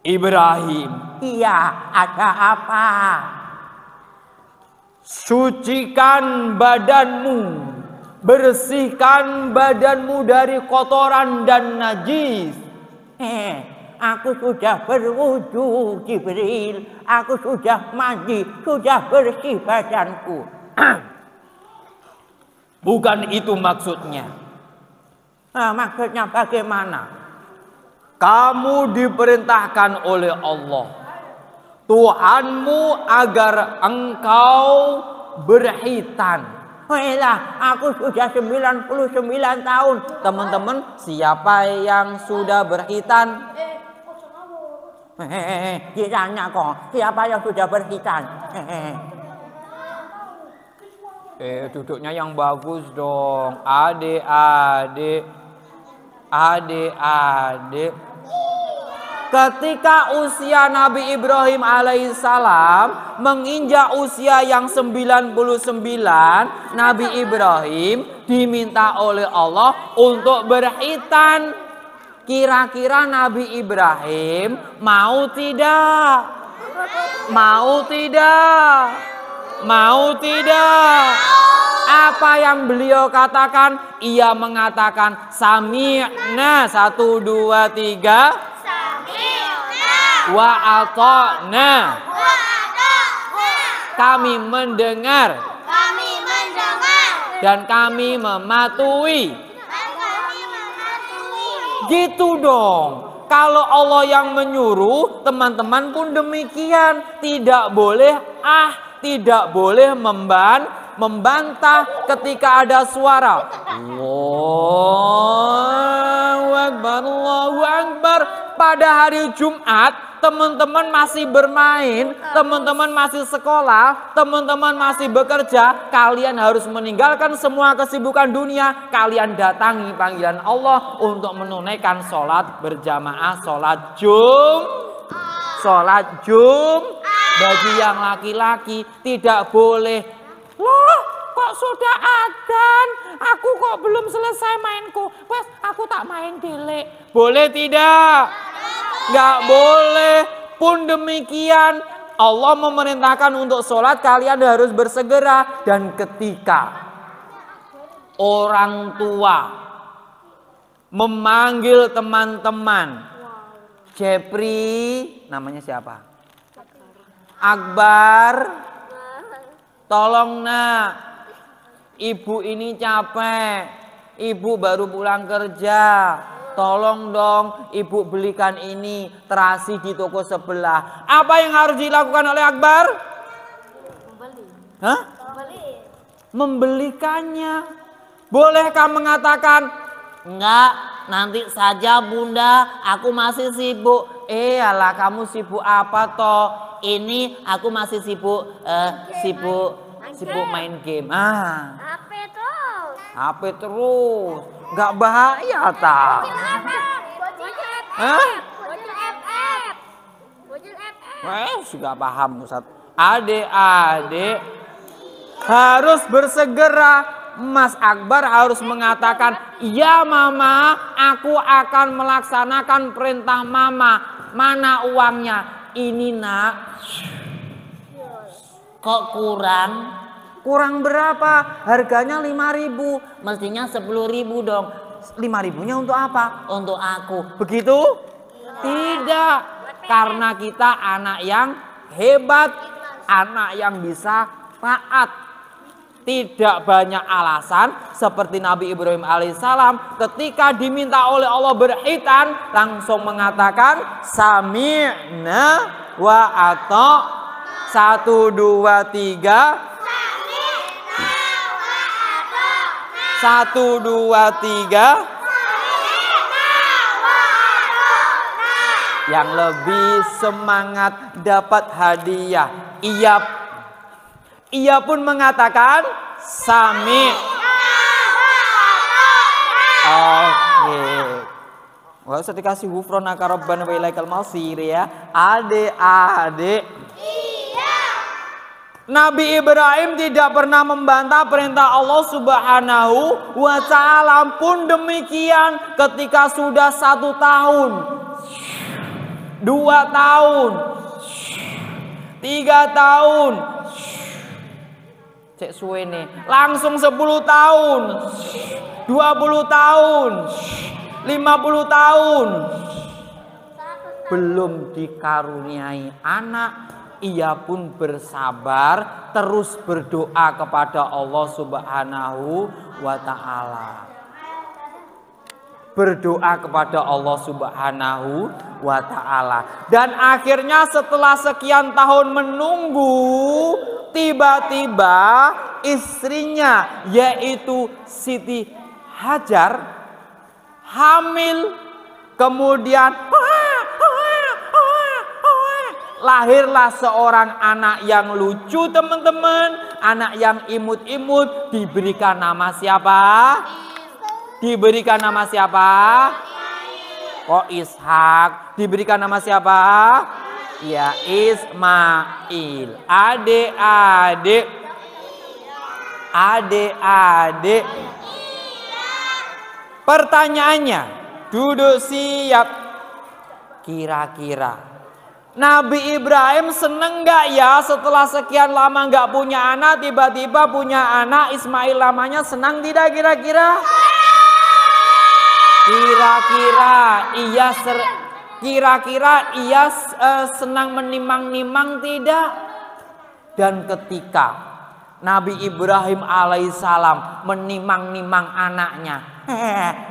Ibrahim, iya, ada apa? sucikan badanmu, bersihkan badanmu dari kotoran dan najis. Aku sudah berwudu Jibril, aku sudah mandi, sudah bersih badanku. Bukan itu maksudnya. Maksudnya bagaimana? Kamu diperintahkan oleh Allah, Tuhanmu, agar engkau berhitan. Aku sudah 99 tahun. Teman-teman, siapa yang sudah berhitan? Ditanya kok, siapa yang sudah berhitan? Duduknya yang bagus dong. Adik-adik. Ketika usia Nabi Ibrahim alaihissalam menginjak usia yang 99, Nabi Ibrahim diminta oleh Allah untuk berhitan. Kira-kira Nabi Ibrahim mau tidak? Mau tidak? Mau tidak? Apa yang beliau katakan? Ia mengatakan sami'na, 1, 2, 3. Sami'na wa ata'na. Kami mendengar. Dan kami mematuhi. Gitu dong. Kalau Allah yang menyuruh, teman-teman pun demikian. Tidak boleh tidak boleh membantah ketika ada suara Allahu Akbar, Allahu Akbar. Pada hari Jumat, teman-teman masih bermain, teman-teman masih sekolah, teman-teman masih bekerja. Kalian harus meninggalkan semua kesibukan dunia. Kalian datangi panggilan Allah untuk menunaikan sholat berjamaah, sholat Jumat. Bagi yang laki-laki tidak boleh. Loh, kok sudah adzan? Aku kok belum selesai mainku. Wes, aku tak main delik. Boleh tidak? Nggak boleh. Pun demikian, Allah memerintahkan untuk sholat, kalian harus bersegera. Dan ketika orang tua memanggil teman-teman, Jepri, namanya siapa? Akbar, tolong nak, ibu ini capek, ibu baru pulang kerja, tolong dong ibu belikan ini terasi di toko sebelah. Apa yang harus dilakukan oleh Akbar? Membelikannya. Bolehkah mengatakan, enggak, nanti saja bunda, aku masih sibuk. Alah, kamu sibuk apa toh? Ini aku masih sibuk main game. HP terus. Nggak bahaya tak? Sudah paham Ustaz. Adik-adik harus bersegera. Mas Akbar harus mengatakan, ya mama, aku akan melaksanakan perintah mama. Mana uangnya? Ini nak. Kok kurang? Kurang berapa? Harganya 5.000. Mestinya 10.000 dong. 5.000-nya untuk apa? Untuk aku. Begitu? Tidak. Karena kita anak yang hebat, anak yang bisa taat. Tidak banyak alasan seperti Nabi Ibrahim alaihissalam ketika diminta oleh Allah berhitan langsung mengatakan sami'na wa ata'. 1, 2, 3. 1, 2, 3. Yang lebih semangat dapat hadiah. Ia pun mengatakan sami. Oke. Wah, usah dikasih ghufranaka rabbana wa ilaikal masir ya. Adik-adik. Nabi Ibrahim tidak pernah membantah perintah Allah Subhanahu wa ta'ala. Pun demikian ketika sudah 1 tahun, 2 tahun, 3 tahun, Cek suwene. Langsung 10 tahun. 20 tahun. 50 tahun. Belum dikaruniai anak, ia pun bersabar, terus berdoa kepada Allah Subhanahu wa Ta'ala. Berdoa kepada Allah Subhanahu wa Ta'ala. Dan akhirnya setelah sekian tahun menunggu, tiba-tiba istrinya yaitu Siti Hajar hamil. Kemudian lahirlah seorang anak yang lucu, teman-teman. Anak yang imut-imut. Diberikan nama siapa? Diberikan nama siapa? Kok Ishak? Diberikan nama siapa? Ya, Ismail. Adik-adik. Adik-adik. Pertanyaannya, duduk siap. Kira-kira Nabi Ibrahim seneng gak ya setelah sekian lama gak punya anak, tiba-tiba punya anak Ismail namanya, senang tidak kira-kira? Kira-kira ia senang menimang-nimang tidak? Dan ketika Nabi Ibrahim alaihissalam menimang-nimang anaknya,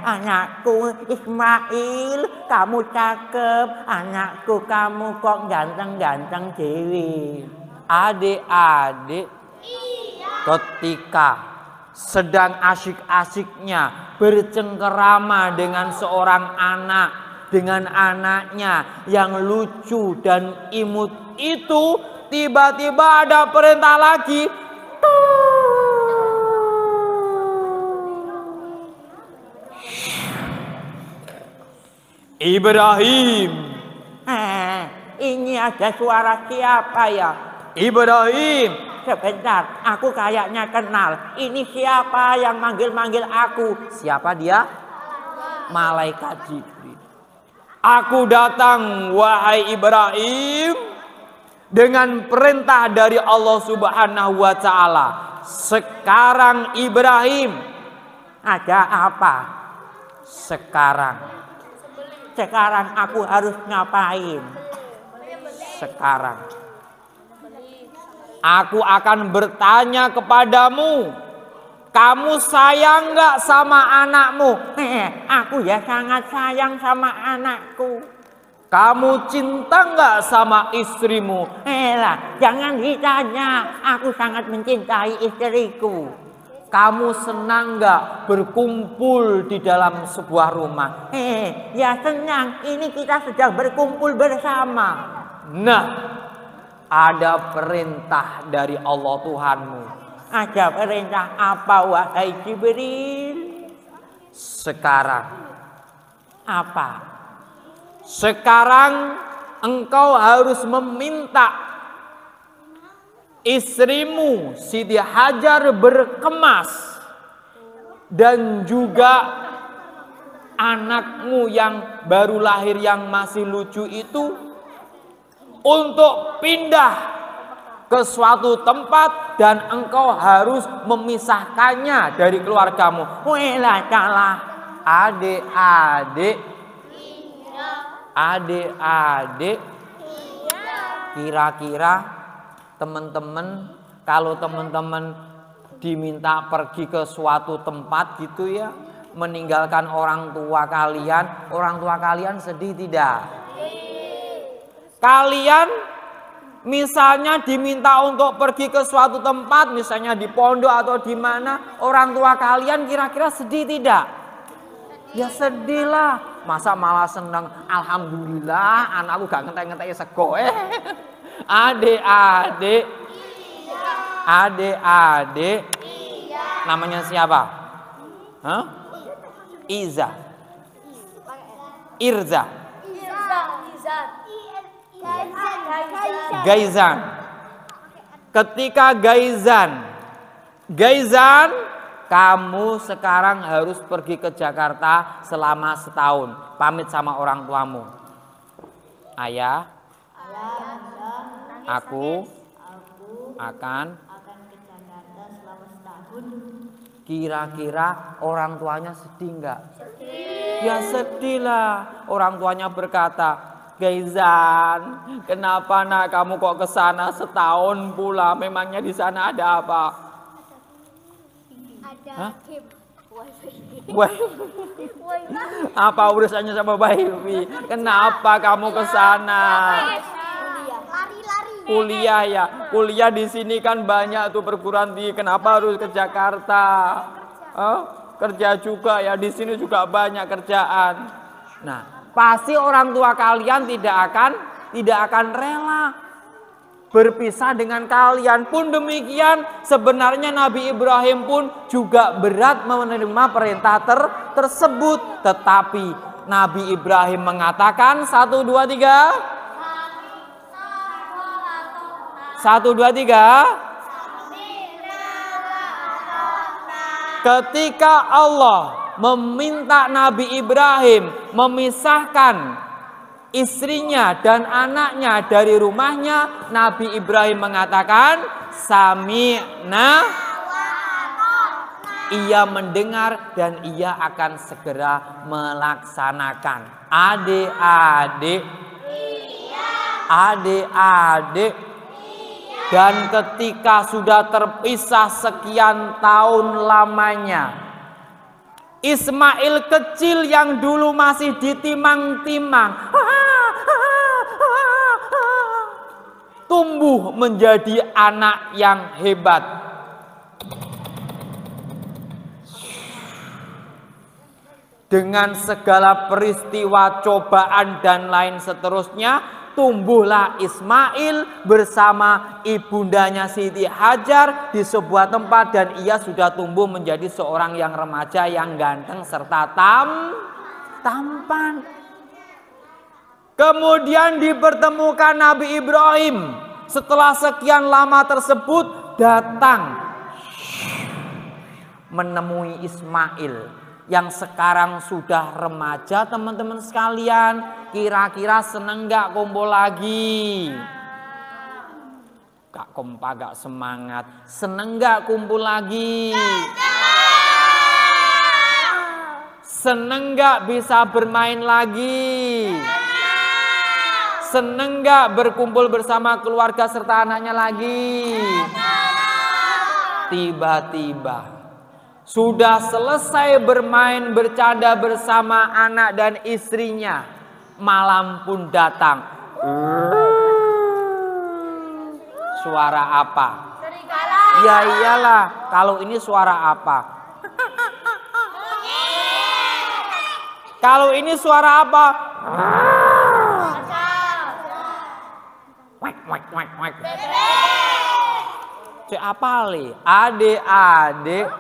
anakku Ismail, kamu cakep, anakku kamu kok ganteng-ganteng dewi. Adik-adik, ketika sedang asyik-asyiknya bercengkerama dengan seorang anak, dengan anaknya yang lucu dan imut itu, tiba-tiba ada perintah lagi. Ibrahim, ini ada suara siapa ya? Ibrahim, sebentar, aku kayaknya kenal. Ini siapa yang manggil-manggil aku? Siapa dia? Malaikat Jibril. Aku datang, wahai Ibrahim, dengan perintah dari Allah Subhanahu wa Ta'ala. Sekarang Ibrahim, ada apa? Sekarang aku harus ngapain? Sekarang aku akan bertanya kepadamu, kamu sayang gak sama anakmu? Aku ya sangat sayang sama anakku. Kamu cinta gak sama istrimu? Jangan ditanya, aku sangat mencintai istriku. Kamu senang gak berkumpul di dalam sebuah rumah? Ya senang, ini kita sedang berkumpul bersama. Nah, ada perintah dari Allah Tuhanmu. Ada perintah apa, wahai Jibril? Sekarang apa? Sekarang engkau harus meminta istrimu Siti Hajar berkemas dan juga anakmu yang baru lahir yang masih lucu itu untuk pindah ke suatu tempat dan engkau harus memisahkannya dari keluargamu. Welah kalah. Adik-adik, kira-kira teman-teman, kalau teman-teman diminta pergi ke suatu tempat gitu ya, meninggalkan orang tua kalian sedih tidak? Kalian misalnya diminta untuk pergi ke suatu tempat, misalnya di pondok atau di mana, orang tua kalian kira-kira sedih tidak? Ya sedih lah. Masa malah senang, alhamdulillah anakku gak ngentek-ngentek sego. Adik-adik, namanya siapa? Hah? Irza, Gaizan. Ketika Gaizan, kamu sekarang harus pergi ke Jakarta selama setahun. Pamit sama orang tuamu. Ayah, aku akan ke Jakarta Kira-kira orang tuanya sedih nggak? Ya sedih lah. Orang tuanya berkata, Gaizan, kenapa nak kamu kok ke sana setahun pula? Memangnya di sana ada apa? Ada game Apa urusannya sama wifi? Kenapa kamu ke sana? lari-lari. Kuliah ya. Kuliah di sini kan banyak tuh perguruan tinggi. Kenapa harus ke Jakarta? Kerja juga ya, di sini juga banyak kerjaan. Nah, pasti orang tua kalian tidak akan rela berpisah dengan kalian. Pun demikian, sebenarnya Nabi Ibrahim pun juga berat menerima perintah tersebut. Tetapi Nabi Ibrahim mengatakan 1, 2, 3. 1, 2, 3. Ketika Allah meminta Nabi Ibrahim memisahkan istrinya dan anaknya dari rumahnya, Nabi Ibrahim mengatakan, Sami'na, ia mendengar dan ia akan segera melaksanakan. Adik-adik, dan ketika sudah terpisah sekian tahun lamanya, Ismail kecil yang dulu masih ditimang-timang tumbuh menjadi anak yang hebat. Dengan segala peristiwa, cobaan dan lain seterusnya, tumbuhlah Ismail bersama ibundanya Siti Hajar di sebuah tempat, dan ia sudah tumbuh menjadi seorang yang remaja yang ganteng serta tampan. Kemudian dipertemukan Nabi Ibrahim setelah sekian lama tersebut, datang menemui Ismail yang sekarang sudah remaja. Teman-teman sekalian, kira-kira seneng gak kumpul lagi? Gak kompak, gak semangat. Seneng gak kumpul lagi? Seneng gak bisa bermain lagi? Seneng gak berkumpul bersama keluarga serta anaknya lagi? Tiba-tiba sudah selesai bermain bercanda bersama anak dan istrinya, malam pun datang. Suara apa? Ya iyalah, kalau ini suara apa? Kalau ini suara apa? Cek apa li? Adik-adik.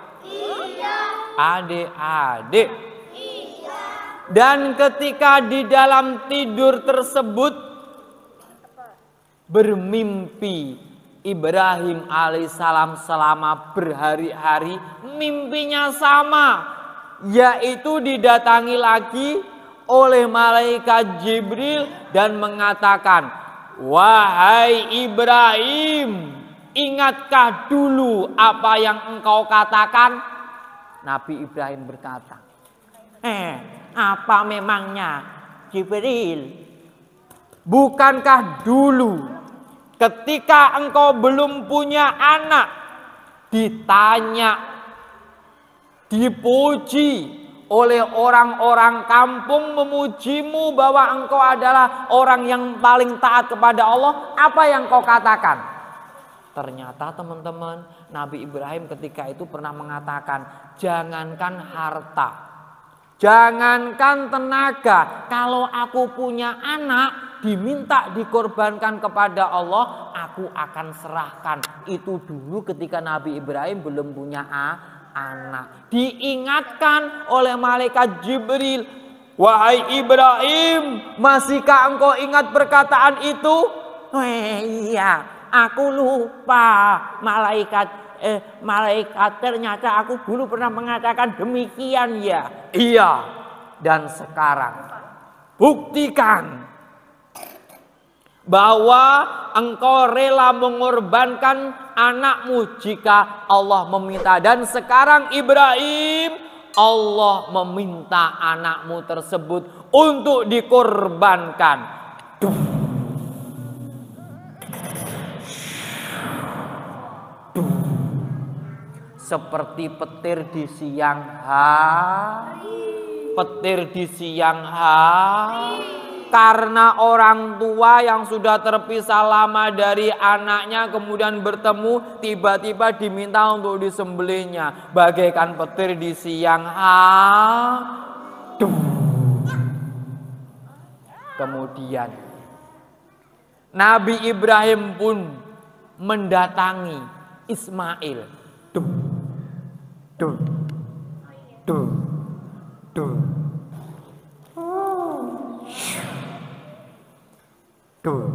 Dan ketika di dalam tidur tersebut bermimpi Ibrahim alaihissalam selama berhari-hari, mimpinya sama, yaitu didatangi lagi oleh malaikat Jibril dan mengatakan, wahai Ibrahim, ingatkah dulu apa yang engkau katakan? Nabi Ibrahim berkata, apa memangnya Jibril? Bukankah dulu ketika engkau belum punya anak, ditanya, dipuji oleh orang-orang kampung, memujimu bahwa engkau adalah orang yang paling taat kepada Allah, apa yang kau katakan? Ternyata teman-teman, Nabi Ibrahim ketika itu pernah mengatakan, jangankan harta, jangankan tenaga, kalau aku punya anak diminta dikorbankan kepada Allah, aku akan serahkan. Itu dulu ketika Nabi Ibrahim belum punya anak. Diingatkan oleh malaikat Jibril, wahai Ibrahim, masihkah engkau ingat perkataan itu? Iya. Aku lupa, malaikat ternyata aku dulu pernah mengatakan demikian ya. Iya. Dan sekarang buktikan bahwa engkau rela mengorbankan anakmu jika Allah meminta. Dan sekarang Ibrahim, Allah meminta anakmu tersebut untuk dikorbankan. Seperti petir di siang hari. Petir di siang hari. Karena orang tua yang sudah terpisah lama dari anaknya kemudian bertemu, tiba-tiba diminta untuk disembelihnya. Bagaikan petir di siang hari. Kemudian Nabi Ibrahim pun mendatangi Ismail. Duh, duh, duh, duh. Duh,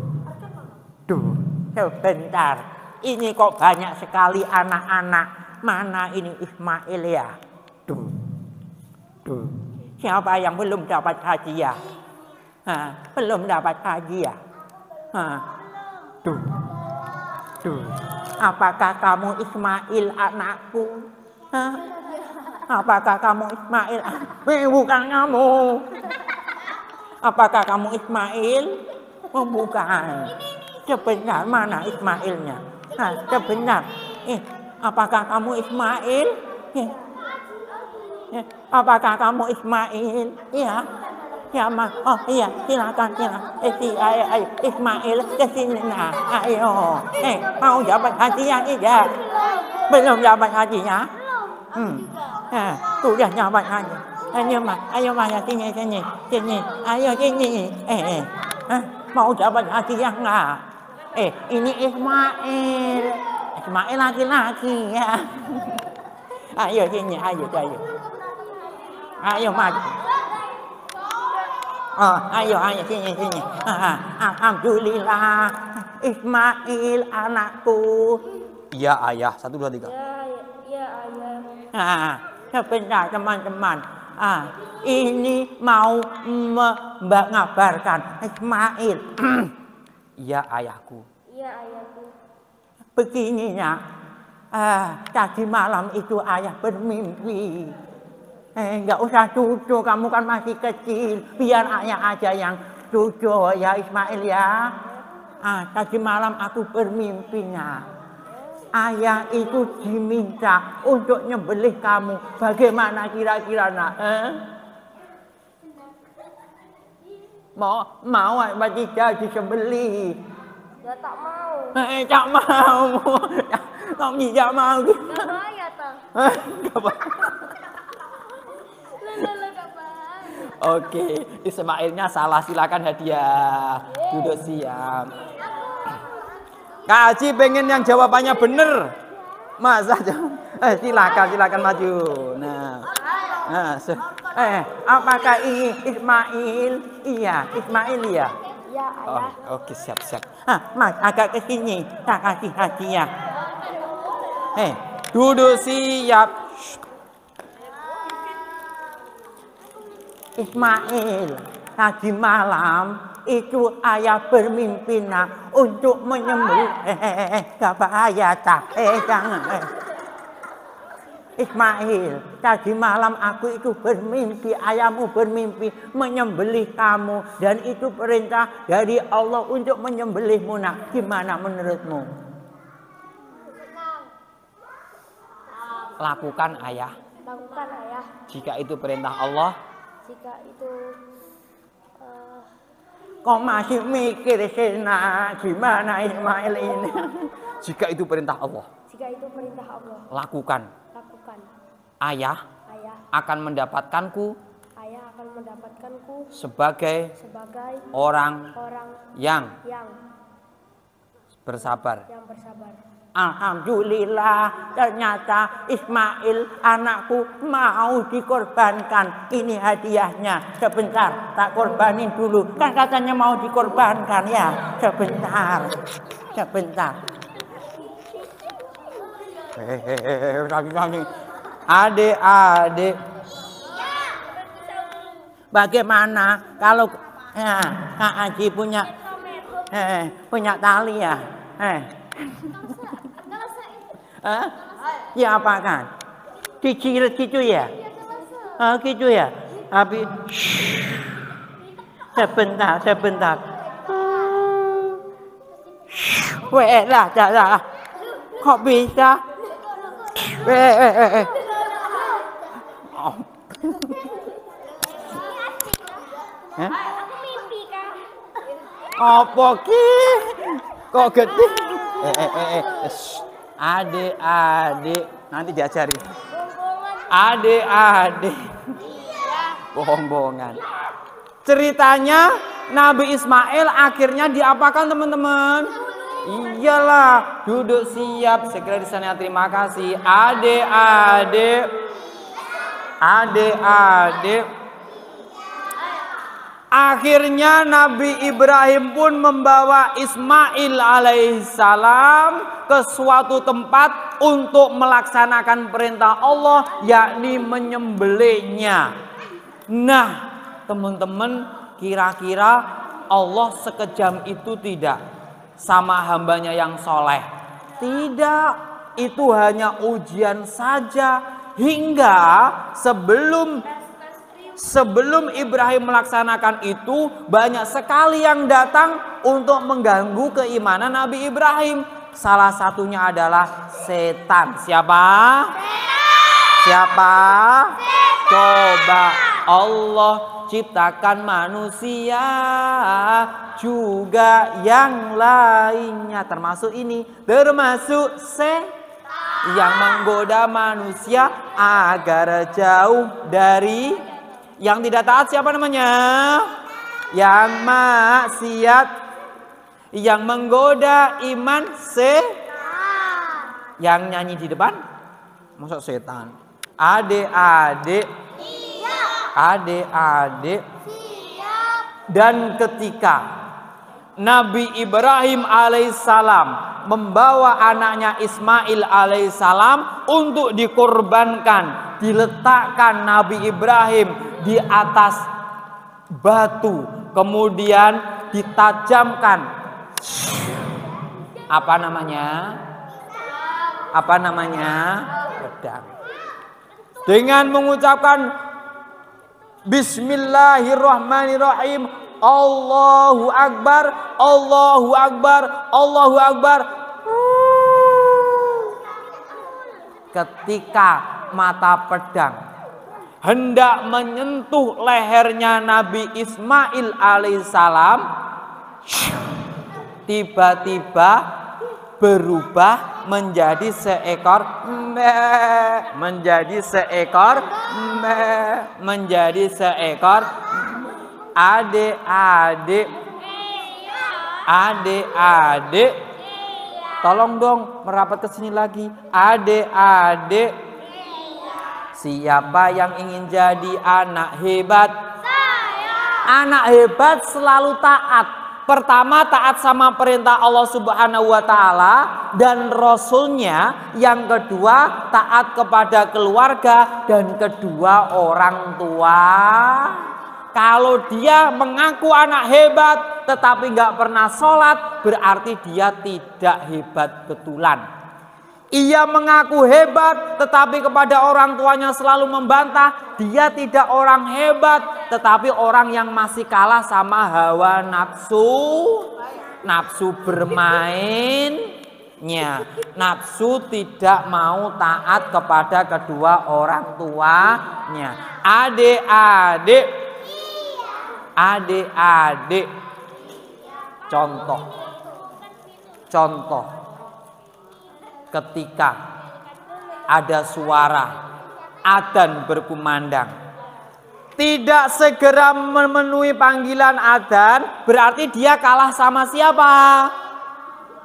sebentar. Ini kok banyak sekali anak-anak. Mana ini Ismail ya? Duh. Siapa yang belum dapat hadiah? Belum dapat hadiah? Duh. Apakah kamu Ismail anakku? Apakah kamu Ismail? Bukan kamu. Apakah kamu Ismail? Oh, bukan. Sebentar, mana Ismailnya? Sebentar. Apakah kamu Ismail? Apakah kamu Ismail? Iya. Ya, oh iya, silakan. Ayo, Ismail ke sini nah. Ayo. Mau dapat hadiah tidak? Belum dapat hadiah? Sudah dapat hadiah. Ayo Maya sini. Ayo sini. Mau dapat hadiah enggak? Ini Ismail. Ismail laki-laki ya. Ayo sini, ayo. Ayo maju. Oh, ayo sini. Alhamdulillah, Ismail anakku. Iya ayah, 1, 2, 3. Iya ayah. Sebentar teman-teman. Ini mau mengabarkan Ismail. Iya ayahku. Iya ayahku. Begininya, tadi malam itu ayah bermimpi. Enggak usah cucu, kamu kan masih kecil. Biar ayah aja yang cucu ya Ismail ya. Tadi malam aku bermimpinya. Ayah itu diminta untuk nyembelih kamu. Bagaimana kira-kira nak? Mau apa tidak disembelih? Ya tak mau. Tak mau. Kamu tidak mau. Gak bahaya toh. Gak bahaya. Oke, Ismailnya salah, silakan hadiah. Duduk siap. Kak Haji pengen yang jawabannya bener. Masa silakan maju. Apakah ini Ismail? Iya, Ismail ya. Iya ayah. Oke, siap. Mas agak ke sini, tak kasih hadiah. Duduk siap. Ismail, tadi malam itu ayah bermimpi untuk menyembelih. Gak bahaya tak? Jangan. Ismail, tadi malam aku itu bermimpi, ayahmu bermimpi menyembelih kamu. Dan itu perintah dari Allah untuk menyembelihmu nak. Gimana menurutmu? Lakukan ayah. Lakukan ayah. Jika itu perintah Allah. Jika itu kok masih mikir Sena, gimana Ismail ini? Jika itu perintah Allah. Jika itu perintah Allah. Lakukan. Ayah akan mendapatkanku. Ayah akan mendapatkanku sebagai orang yang bersabar. Alhamdulillah, ternyata Ismail anakku mau dikorbankan. Ini hadiahnya. Sebentar, tak korbanin dulu. Kan katanya mau dikorbankan ya. Sebentar. Adik-adik. Bagaimana kalau Kak Haji punya Punya tali ya? Ya apa kan? Dicirit gitu ya? Gitu ya? Tapi sebentar. Lah. Kok bisa? Oh. Apa ki? Kok gede? Adik-adik, nanti diajari. Adik-adik. Bohong-bohongan. Ceritanya Nabi Ismail akhirnya diapakan teman-teman? Iyalah, duduk siap. Segera di sana, terima kasih. Adik-adik. Akhirnya Nabi Ibrahim pun membawa Ismail alaihissalam ke suatu tempat untuk melaksanakan perintah Allah, yakni menyembelihnya. Nah, teman-teman, kira-kira Allah sekejam itu tidak sama hambanya yang soleh? Tidak, itu hanya ujian saja. Hingga sebelum Ibrahim melaksanakan itu, banyak sekali yang datang untuk mengganggu keimanan Nabi Ibrahim. Salah satunya adalah setan. Siapa? Coba Allah ciptakan manusia juga yang lainnya, termasuk ini, termasuk yang menggoda manusia agar jauh dari yang tidak taat. Siapa namanya? Yang maksiat, yang menggoda iman yang nyanyi di depan masuk setan. Adik-adik. Dan ketika Nabi Ibrahim alaihissalam membawa anaknya Ismail alaihissalam untuk dikorbankan, diletakkan Nabi Ibrahim di atas batu, kemudian ditajamkan apa namanya pedang, dengan mengucapkan Bismillahirrahmanirrahim, Allahu Akbar, Allahu Akbar, Allahu Akbar. Ketika mata pedang hendak menyentuh lehernya Nabi Ismail alaihissalam, tiba-tiba berubah menjadi seekor adik-adik, tolong dong merapat ke sini lagi. Adik-adik, siapa yang ingin jadi anak hebat? Anak hebat selalu taat. Pertama, taat sama perintah Allah Subhanahu wa Ta'ala dan Rasulnya. Yang kedua, taat kepada keluarga, dan kedua, orang tua. Kalau dia mengaku anak hebat tetapi nggak pernah sholat, berarti dia tidak hebat betulan. Ia mengaku hebat tetapi kepada orang tuanya selalu membantah, dia tidak orang hebat, tetapi orang yang masih kalah sama hawa nafsu bermainnya. Nafsu tidak mau taat kepada kedua orang tuanya. Adik-adik, contoh ketika ada suara adzan berkumandang, tidak segera memenuhi panggilan adzan, berarti dia kalah sama siapa?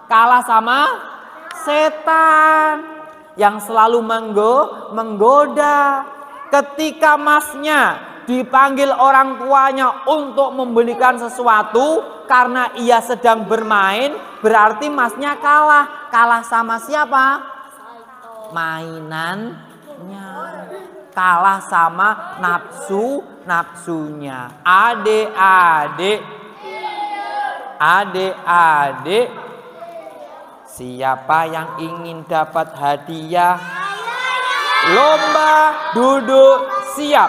Kalah sama setan yang selalu menggoda. Ketika masnya dipanggil orang tuanya untuk membelikan sesuatu karena ia sedang bermain, berarti masnya kalah. Kalah sama siapa? Mainannya. Kalah sama nafsunya. Adik-adik, Adik-adik, siapa yang ingin dapat hadiah? Lomba duduk siap.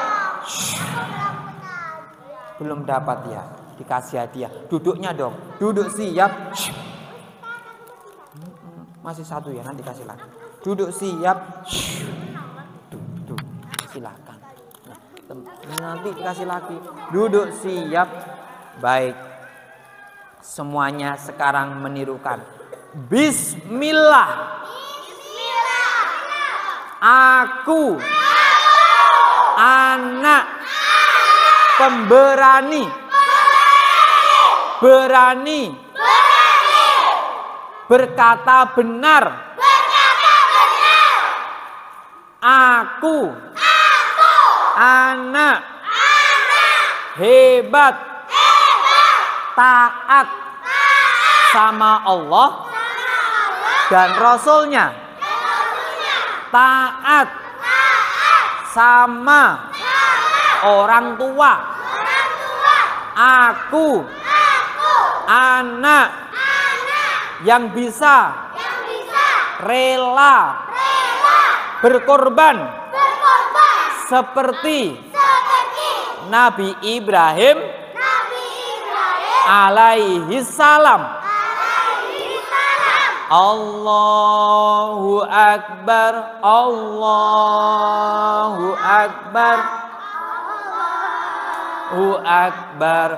Belum dapat ya, dikasih hadiah. Duduknya dong, duduk siap. Masih satu ya, nanti kasih lagi. Duduk siap. Duduk, silakan. Nanti kasih lagi. Duduk siap. Baik. Semuanya sekarang menirukan. Bismillah. Aku anak pemberani. Berani. Berkata benar. Aku anak hebat. Taat sama Allah dan Rasulnya. Taat sama orang tua. Aku anak yang bisa rela berkorban seperti Nabi Ibrahim alaihi salam. Allahu Akbar, Allahu Akbar, Allahu Akbar,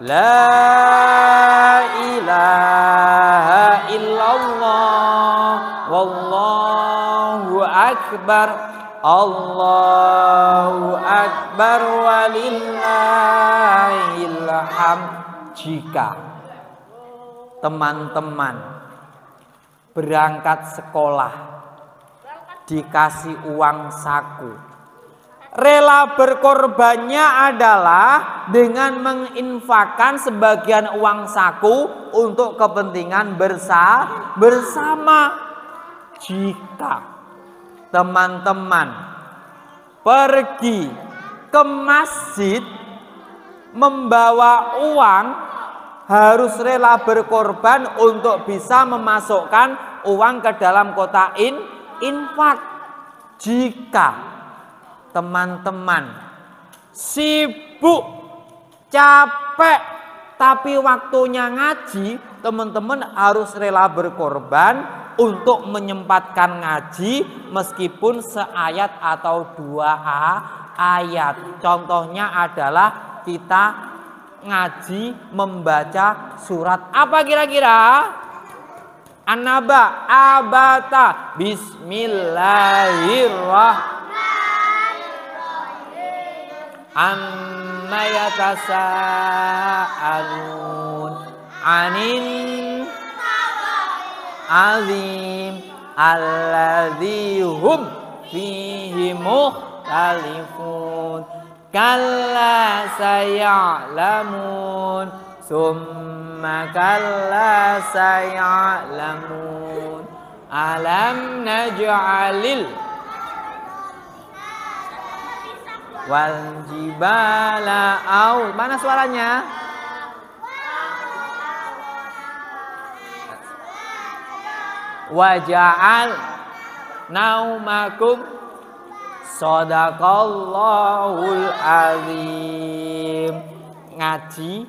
la ilaha illallah, wallahu akbar, Allahu Akbar, walillahil hamd. Jika teman-teman berangkat sekolah dikasih uang saku, rela berkorbannya adalah dengan menginfakkan sebagian uang saku untuk kepentingan bersama. Jika teman-teman pergi ke masjid membawa uang, harus rela berkorban untuk bisa memasukkan uang ke dalam kotak infak. Jika teman-teman sibuk, capek, tapi waktunya ngaji, teman-teman harus rela berkorban untuk menyempatkan ngaji meskipun seayat atau 2 ayat. Contohnya adalah kita ngaji membaca surat apa kira-kira? An-Naba, Abata, Bismillahirrahmanirrahim. Amma yatasa'alun anin azim alladzi hum fihi mukhtalifun. Kalla saya'lamun summa kalla saya'lamun alam naj'alil wal jibala au. Mana suaranya? Waja'al naumakum Shadaqallahul azim. Ngaji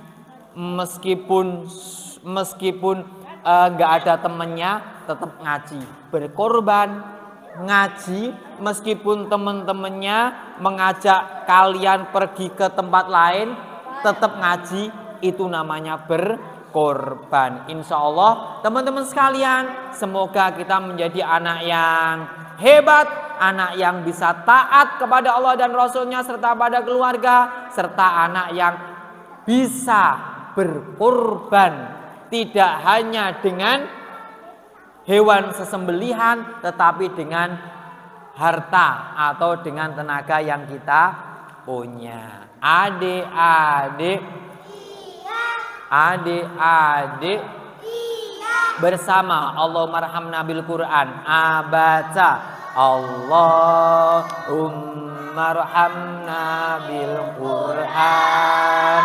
meskipun nggak ada temennya tetap ngaji. Berkorban ngaji meskipun teman-temannya mengajak kalian pergi ke tempat lain, tetap ngaji. Itu namanya berkorban. Insya Allah teman-teman sekalian, semoga kita menjadi anak yang hebat, anak yang bisa taat kepada Allah dan Rasulnya serta pada keluarga, serta anak yang bisa berkorban tidak hanya dengan hewan sesembelihan, tetapi dengan harta atau dengan tenaga yang kita punya. Adik-adik, adik-adik, bersama Allahumma arhamna bil Quran. Baca Allahumma arhamna bil Quran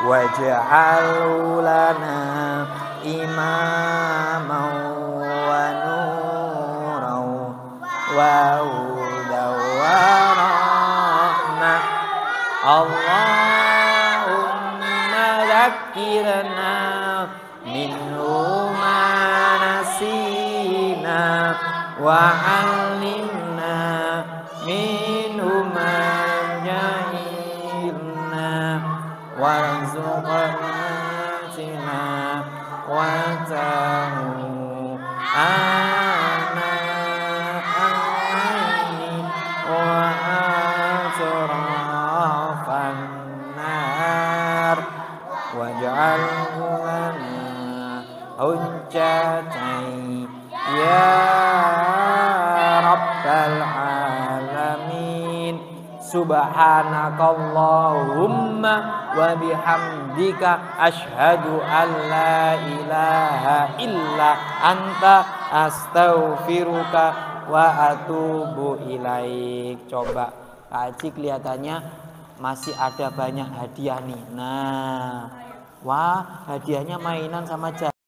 waj'alhu lana imaman wa nuran wa hudan wa rahmah. Allahumma dzakkirna minhu ma nasina wa 'allimna minhu ma jahilna warzuqna sina wa tahu ana aini wa atrafan nar waj'alhu lana hujjatan ya rabbal alamin. Subhanakallahumma wa bihamdika asyhadu an la ilaha illa anta astaghfiruka wa atubu ilaik. Coba Kak Aji kelihatannya masih ada banyak hadiah nih. Nah, wah hadiahnya mainan sama